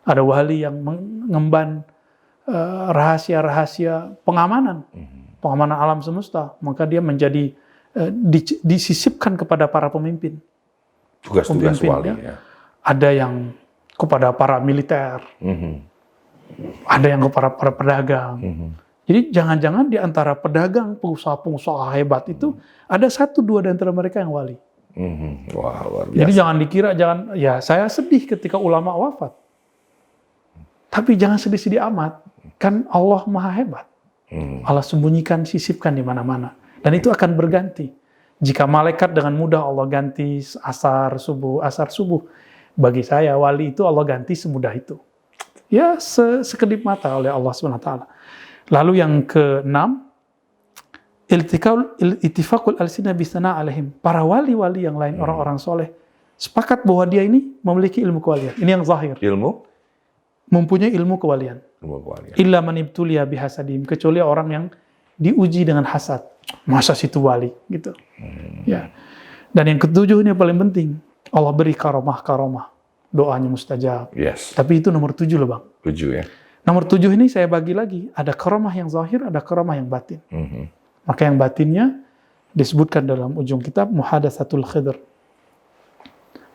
Ada wali yang mengemban rahasia-rahasia pengamanan. Pengamanan alam semesta. Maka dia menjadi disisipkan kepada para pemimpin. Tugas-tugas wali. Ya. Ada yang kepada para militer. Ada yang kepada para pedagang. Jadi jangan-jangan di antara pedagang, pengusaha-pengusaha hebat itu ada 1-2 di antara mereka yang wali. Wah, luar biasa. Jadi jangan dikira, ya saya sedih ketika ulama wafat. Tapi jangan sedih-sedih amat. Kan Allah maha hebat. Allah sembunyikan, sisipkan di mana-mana. Dan itu akan berganti. Jika malaikat dengan mudah Allah ganti asar subuh. Bagi saya wali itu Allah ganti semudah itu. Ya sekedip mata oleh Allah SWT. Lalu yang ke-6, iltifaqul alsina bisana alaihim. Para wali-wali yang lain, orang-orang soleh, sepakat bahwa dia ini memiliki ilmu kewalian. Ini yang zahir. Mempunyai ilmu kewalian. Illa man ibtuliya bihasadim. Kecuali orang yang diuji dengan hasad. Masa situ wali? Gitu. Ya. Dan yang ke-7 ini yang paling penting. Allah beri karomah. Doanya mustajab. Yes. Tapi itu nomor 7 loh Bang. 7 ya. Nomor 7 ini saya bagi lagi. Ada karomah yang zahir, ada karomah yang batin. Maka yang batinnya disebutkan dalam ujung kitab Muhadatsatul Khidr.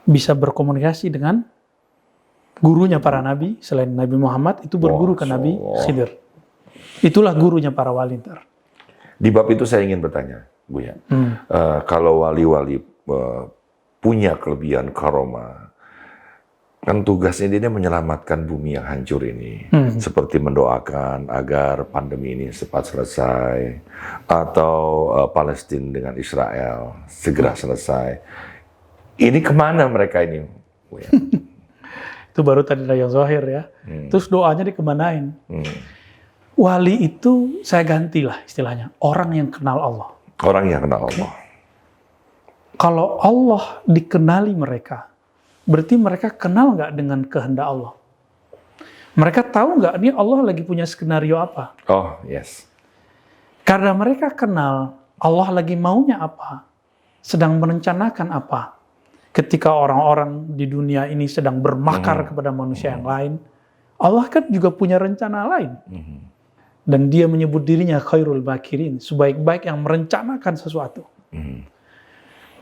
Bisa berkomunikasi dengan gurunya para nabi, selain Nabi Muhammad, itu berguru ke Nabi Khidr. Itulah gurunya para wali ntar. Di bab itu saya ingin bertanya, Buya. Kalau wali-wali punya kelebihan karomah, kan tugasnya dia menyelamatkan bumi yang hancur ini. Seperti mendoakan agar pandemi ini cepat selesai, atau Palestina dengan Israel segera selesai. Ini kemana mereka ini, Buya? Itu baru tadi yang zahir ya. Terus doanya dikemanain? Wali itu saya gantilah istilahnya. Orang yang kenal Allah. Orang yang kenal Allah. Kalau Allah dikenali mereka, berarti mereka kenal nggak dengan kehendak Allah? Mereka tahu nggak ini Allah lagi punya skenario apa? Oh, yes. Karena mereka kenal Allah lagi maunya apa, sedang merencanakan apa. Ketika orang-orang di dunia ini sedang bermakar kepada manusia yang lain, Allah kan juga punya rencana lain. Dan dia menyebut dirinya khairul makirin, sebaik-baik yang merencanakan sesuatu.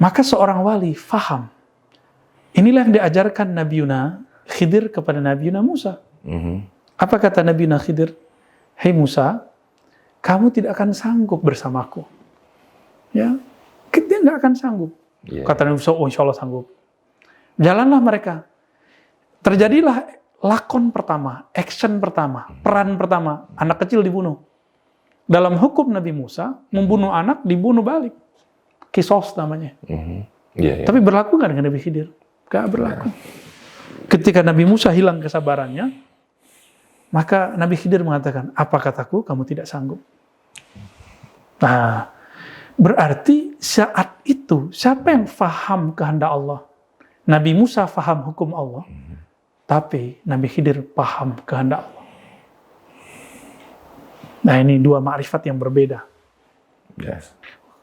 Maka seorang wali faham. Inilah yang diajarkan Nabiuna Khidir kepada Nabiuna Musa. Apa kata Nabiuna Khidir? Hei Musa, kamu tidak akan sanggup bersamaku. Ya, dia nggak akan sanggup. Kata Nabi Musa, oh insya Allah sanggup. Jalanlah mereka. Terjadilah lakon pertama, action pertama, peran pertama, anak kecil dibunuh. Dalam hukum Nabi Musa, membunuh anak dibunuh balik. Kisos namanya. Tapi berlaku nggak dengan Nabi Khidir? Nggak berlaku. Ketika Nabi Musa hilang kesabarannya, maka Nabi Khidir mengatakan, apa kataku, kamu tidak sanggup. Nah, berarti saat itu, siapa yang faham kehendak Allah? Nabi Musa faham hukum Allah. Tapi Nabi Khidir paham kehendak Allah. Nah ini dua makrifat yang berbeda. Yes.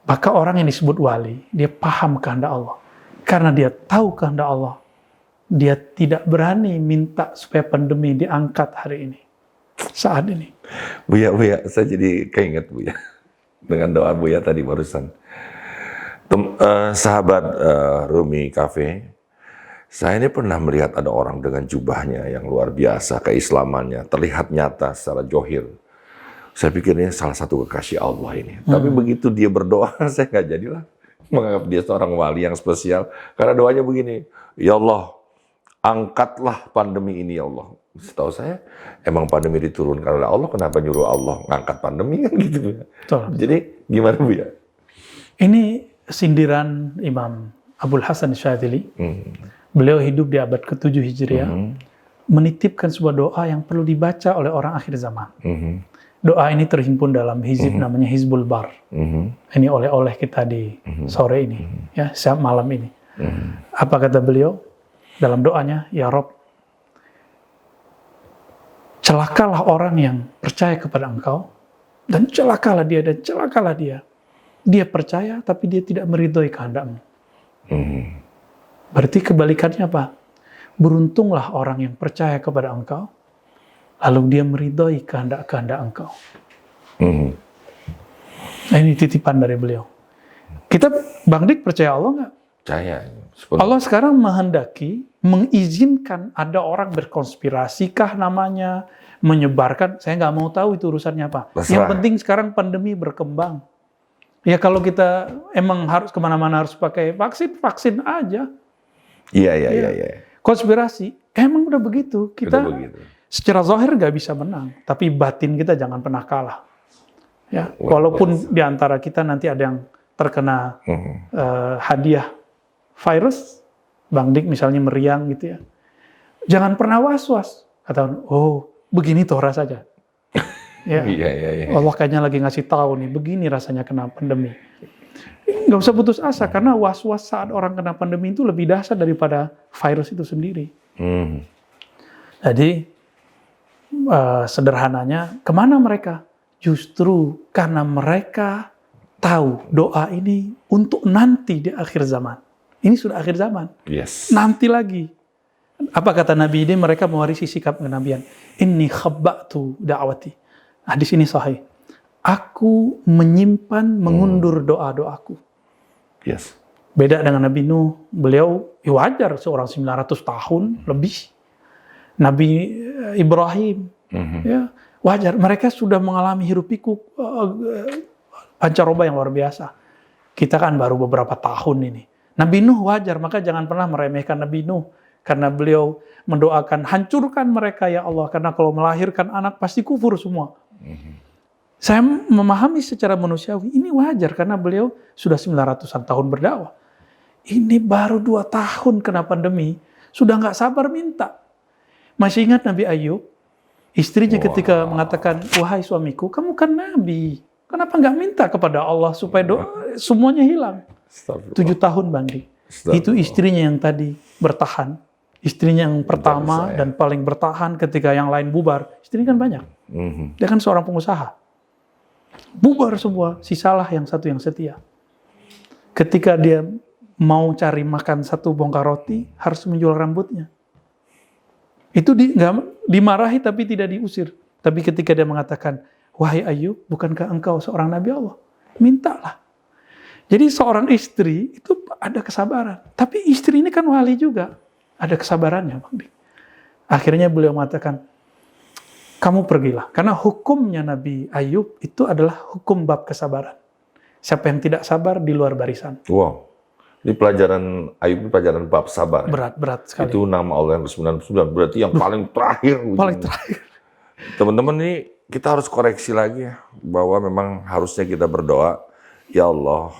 Maka orang yang disebut wali, dia paham kehendak Allah. Karena dia tahu kehendak Allah, dia tidak berani minta supaya pandemi diangkat hari ini. Saat ini. Buya, saya jadi keinget Buya. Dengan doa Buya tadi barusan. Sahabat Rumi Cafe, saya ini pernah melihat ada orang dengan jubahnya yang luar biasa, keislamannya, terlihat nyata secara johir. Saya pikir ini salah satu kekasih Allah ini. Tapi begitu dia berdoa, saya nggak jadilah menganggap dia seorang wali yang spesial. Karena doanya begini, ya Allah, angkatlah pandemi ini ya Allah. Setahu saya, emang pandemi diturunkan oleh Allah, kenapa nyuruh Allah ngangkat pandemi kan gitu. Betul. Jadi gimana Bu ya? Ini sindiran Imam Abul Hasan Syadzili. Beliau hidup di abad ke-7 Hijriah. Menitipkan sebuah doa yang perlu dibaca oleh orang akhir zaman. Doa ini terhimpun dalam hizib namanya Hizbul Bar. Ini oleh-oleh kita di sore ini, ya, siap malam ini. Apa kata beliau dalam doanya? Ya Rob, celakalah orang yang percaya kepada Engkau, dan celakalah dia, dan celakalah dia. Dia percaya, tapi dia tidak meridhoi kehendak-Mu. Berarti kebalikannya apa? Beruntunglah orang yang percaya kepada Engkau, lalu dia meridhoi kehendak-kehendak Engkau. Nah, ini titipan dari beliau. Kita, Bang Dik, percaya Allah nggak? Percaya. Allah sekarang menghendaki, mengizinkan ada orang berkonspirasi kah namanya, menyebarkan, saya nggak mau tahu itu urusannya apa. Terserah. Yang penting sekarang pandemi berkembang. Ya kalau kita emang harus kemana-mana harus pakai vaksin, vaksin aja. Iya. Konspirasi, emang udah begitu. Kita Udah begitu. secara zahir nggak bisa menang, tapi batin kita jangan pernah kalah. Ya, walaupun di antara kita nanti ada yang terkena hadiah virus, Bang Dik misalnya meriang gitu ya, jangan pernah was-was. Katakan, oh begini toh rasanya. Ya, Iya. Allah kayaknya lagi ngasih tahu nih, begini rasanya kena pandemi. Nggak usah putus asa, karena was-was saat orang kena pandemi itu lebih dahsyat daripada virus itu sendiri. Jadi sederhananya, kemana mereka? Justru karena mereka tahu doa ini untuk nanti di akhir zaman. Ini sudah akhir zaman. Yes. Nanti lagi. Apa kata Nabi ini? Mereka mewarisi sikap kenabian. Inni khabba'tu da'wati. Hadis ini sahih. Aku menyimpan, mengundur doa-doaku. Yes. Beda dengan Nabi Nuh. Beliau wajar seorang 900 tahun lebih. Nabi Ibrahim. Ya, wajar. Mereka sudah mengalami hiruk pikuk pancaroba yang luar biasa. Kita kan baru beberapa tahun ini. Nabi Nuh wajar, maka jangan pernah meremehkan Nabi Nuh. Karena beliau mendoakan, hancurkan mereka ya Allah. Karena kalau melahirkan anak pasti kufur semua. Saya memahami secara manusiawi, ini wajar karena beliau sudah 900-an tahun berdakwah. Ini baru 2 tahun kena pandemi, sudah nggak sabar minta. Masih ingat Nabi Ayub? Istrinya ketika mengatakan, wahai suamiku, kamu kan Nabi. Kenapa nggak minta kepada Allah supaya semuanya hilang? 7 tahun Bang Dik. Itu istrinya yang tadi bertahan. Istrinya yang pertama dan paling bertahan ketika yang lain bubar. Istrinya kan banyak. Dia kan seorang pengusaha. Bubar semua, sisalah yang satu yang setia. Ketika dia mau cari makan 1 bongkar roti, harus menjual rambutnya. Itu nggak dimarahi tapi tidak diusir. Tapi ketika dia mengatakan, wahai Ayub, bukankah engkau seorang Nabi Allah? Mintalah. Jadi seorang istri itu ada kesabaran. Tapi istri ini kan wali juga. Ada kesabarannya, Bang Dik. Akhirnya beliau mengatakan, kamu pergilah. Karena hukumnya Nabi Ayub itu adalah hukum bab kesabaran. Siapa yang tidak sabar di luar barisan. Wow. Ini pelajaran Ayub, pelajaran bab sabar. Berat sekali. Itu nama Allah yang ke-99. Berarti yang paling terakhir. Paling terakhir. Teman-teman, ini kita harus koreksi lagi ya. Bahwa memang harusnya kita berdoa, ya Allah,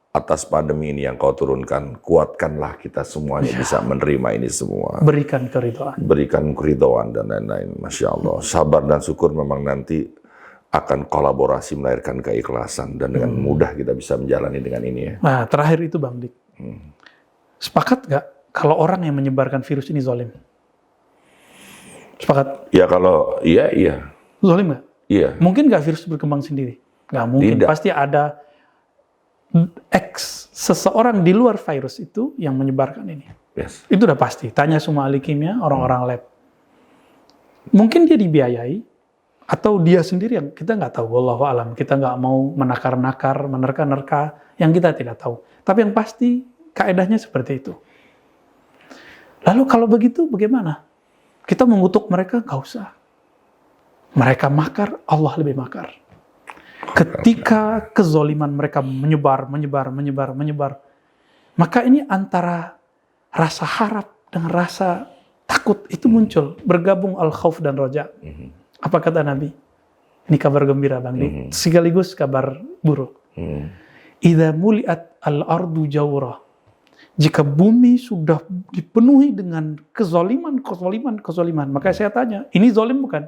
atas pandemi ini yang kau turunkan, kuatkanlah kita semuanya bisa menerima ini semua. Berikan keridhaan. Berikan keridhaan dan lain-lain. Masya Allah. Sabar dan syukur memang nanti akan kolaborasi melahirkan keikhlasan. Dan dengan mudah kita bisa menjalani dengan ini ya. Nah, terakhir itu Bang Dik. Sepakat nggak kalau orang yang menyebarkan virus ini zalim? Sepakat? Ya kalau iya. Zalim nggak? Iya. Mungkin nggak virus berkembang sendiri? Nggak mungkin. Tidak. Pasti ada seseorang di luar virus itu yang menyebarkan ini. Yes. Itu udah pasti. Tanya semua ahli kimia, orang-orang lab. Mungkin dia dibiayai, atau dia sendiri yang kita nggak tahu. Wallahu alam. Kita nggak mau menakar-nakar, menerka-nerka yang kita tidak tahu. Tapi yang pasti kaedahnya seperti itu. Lalu kalau begitu bagaimana? Kita mengutuk mereka? Nggak usah. Mereka makar, Allah lebih makar. Ketika kezoliman mereka menyebar, maka ini antara rasa harap dengan rasa takut itu muncul, bergabung al-khauf dan roja. Apa kata Nabi? Ini kabar gembira Bang Dik, sekaligus kabar buruk. idza muliat al-ardu jawra, jika bumi sudah dipenuhi dengan kezaliman, maka saya tanya, ini zalim bukan?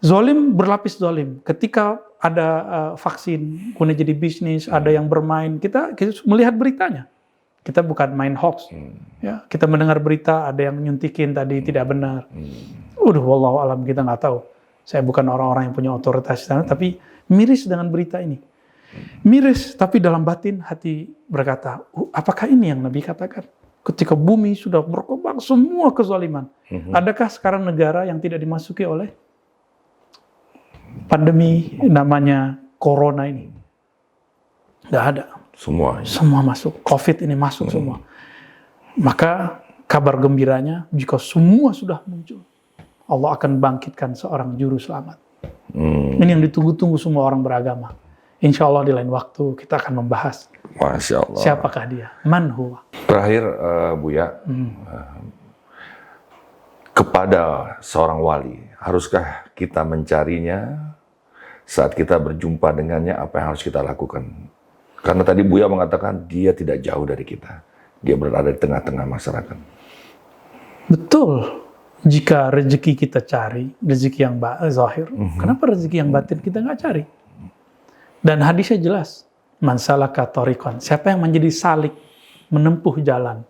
Zalim berlapis zalim. Ketika ada vaksin, kemudian jadi bisnis, ada yang bermain, kita melihat beritanya. Kita bukan main hoax. Ya, kita mendengar berita, ada yang nyuntikin tadi tidak benar. Wallahu alam, kita nggak tahu. Saya bukan orang-orang yang punya otoritas di sana, tapi miris dengan berita ini. Miris, tapi dalam batin hati berkata, apakah ini yang Nabi katakan? Ketika bumi sudah berkembang semua kezaliman. Adakah sekarang negara yang tidak dimasuki oleh pandemi namanya corona ini? Tidak ada. Semua masuk. Covid ini masuk semua. Maka kabar gembiranya, jika semua sudah muncul, Allah akan bangkitkan seorang juru selamat. Ini yang ditunggu-tunggu semua orang beragama. Insya Allah di lain waktu kita akan membahas. Masya Allah. Siapakah dia? Man huwa? Terakhir, Buya, kepada seorang wali, haruskah kita mencarinya saat kita berjumpa dengannya? Apa yang harus kita lakukan? Karena tadi Buya mengatakan dia tidak jauh dari kita. Dia berada di tengah-tengah masyarakat. Betul. Jika rezeki kita cari, rezeki yang zahir, kenapa rezeki yang batin kita nggak cari? Dan hadisnya jelas, man salaka tariqan, siapa yang menjadi salik, menempuh jalan,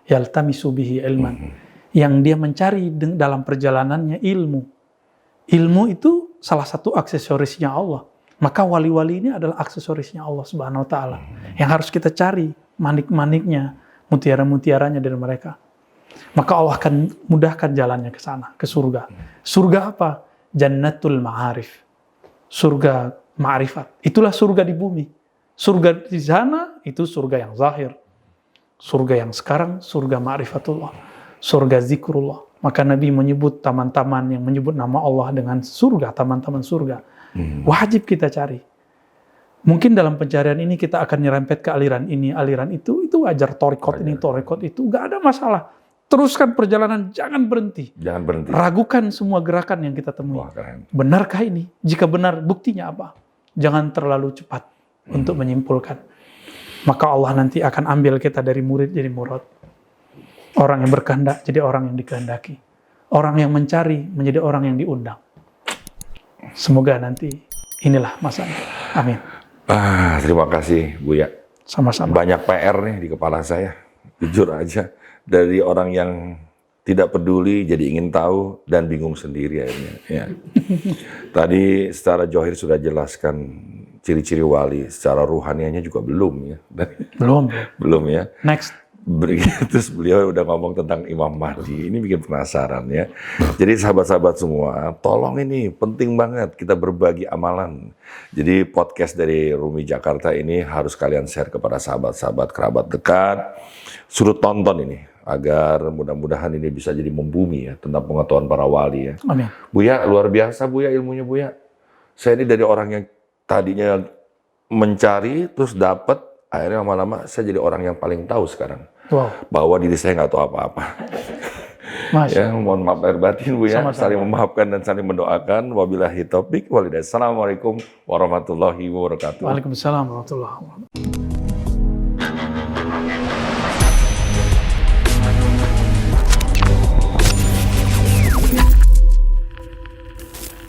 yaltamisu bihi ilman, yang dia mencari dalam perjalanannya ilmu. Ilmu itu salah satu aksesorisnya Allah. Maka wali-wali ini adalah aksesorisnya Allah Subhanahu wa taala. Yang harus kita cari manik-maniknya, mutiara-mutiaranya dari mereka. Maka Allah akan mudahkan jalannya ke sana, ke surga. Surga apa? Jannatul Ma'arif. Surga ma'rifat. Itulah surga di bumi. Surga di sana itu surga yang zahir. Surga yang sekarang surga ma'rifatullah. Surga zikrullah. Maka Nabi menyebut taman-taman yang menyebut nama Allah dengan surga, taman-taman surga. Wajib kita cari. Mungkin dalam pencarian ini kita akan nyerempet ke aliran ini, aliran itu wajar. Torikot ini, torikot itu, gak ada masalah. Teruskan perjalanan, jangan berhenti. Jangan berhenti. Ragukan semua gerakan yang kita temui. Wah, keren. Benarkah ini? Jika benar, buktinya apa? Jangan terlalu cepat untuk menyimpulkan. Maka Allah nanti akan ambil kita dari murid jadi murad. Orang yang berkehendak jadi orang yang dikehendaki. Orang yang mencari menjadi orang yang diundang. Semoga nanti inilah masanya. Amin. Terima kasih Buya. Sama-sama. Banyak PR nih di kepala saya. Jujur aja. Dari orang yang tidak peduli jadi ingin tahu dan bingung sendiri akhirnya. Ya. Tadi secara johir sudah jelaskan ciri-ciri wali, secara ruhanianya juga belum ya. Belum ya. Next. Terus beliau udah ngomong tentang Imam Mahdi, ini bikin penasaran ya. Jadi sahabat-sahabat semua, tolong ini penting banget kita berbagi amalan. Jadi podcast dari Rumi Jakarta ini harus kalian share kepada sahabat-sahabat kerabat dekat. Suruh tonton ini, agar mudah-mudahan ini bisa jadi membumi ya tentang pengetahuan para wali ya. Amin. Buya, luar biasa Buya ilmunya Buya. Saya ini dari orang yang tadinya mencari terus dapat, akhirnya lama-lama saya jadi orang yang paling tahu sekarang. Wow. Bahwa diri saya nggak tahu apa-apa. Ya, mohon maaf lahir batin Buya, saling memaafkan dan saling mendoakan. Wabillahi taufik walhidayah. Assalamualaikum warahmatullahi wabarakatuh. Waalaikumsalam warahmatullahi wabarakatuh.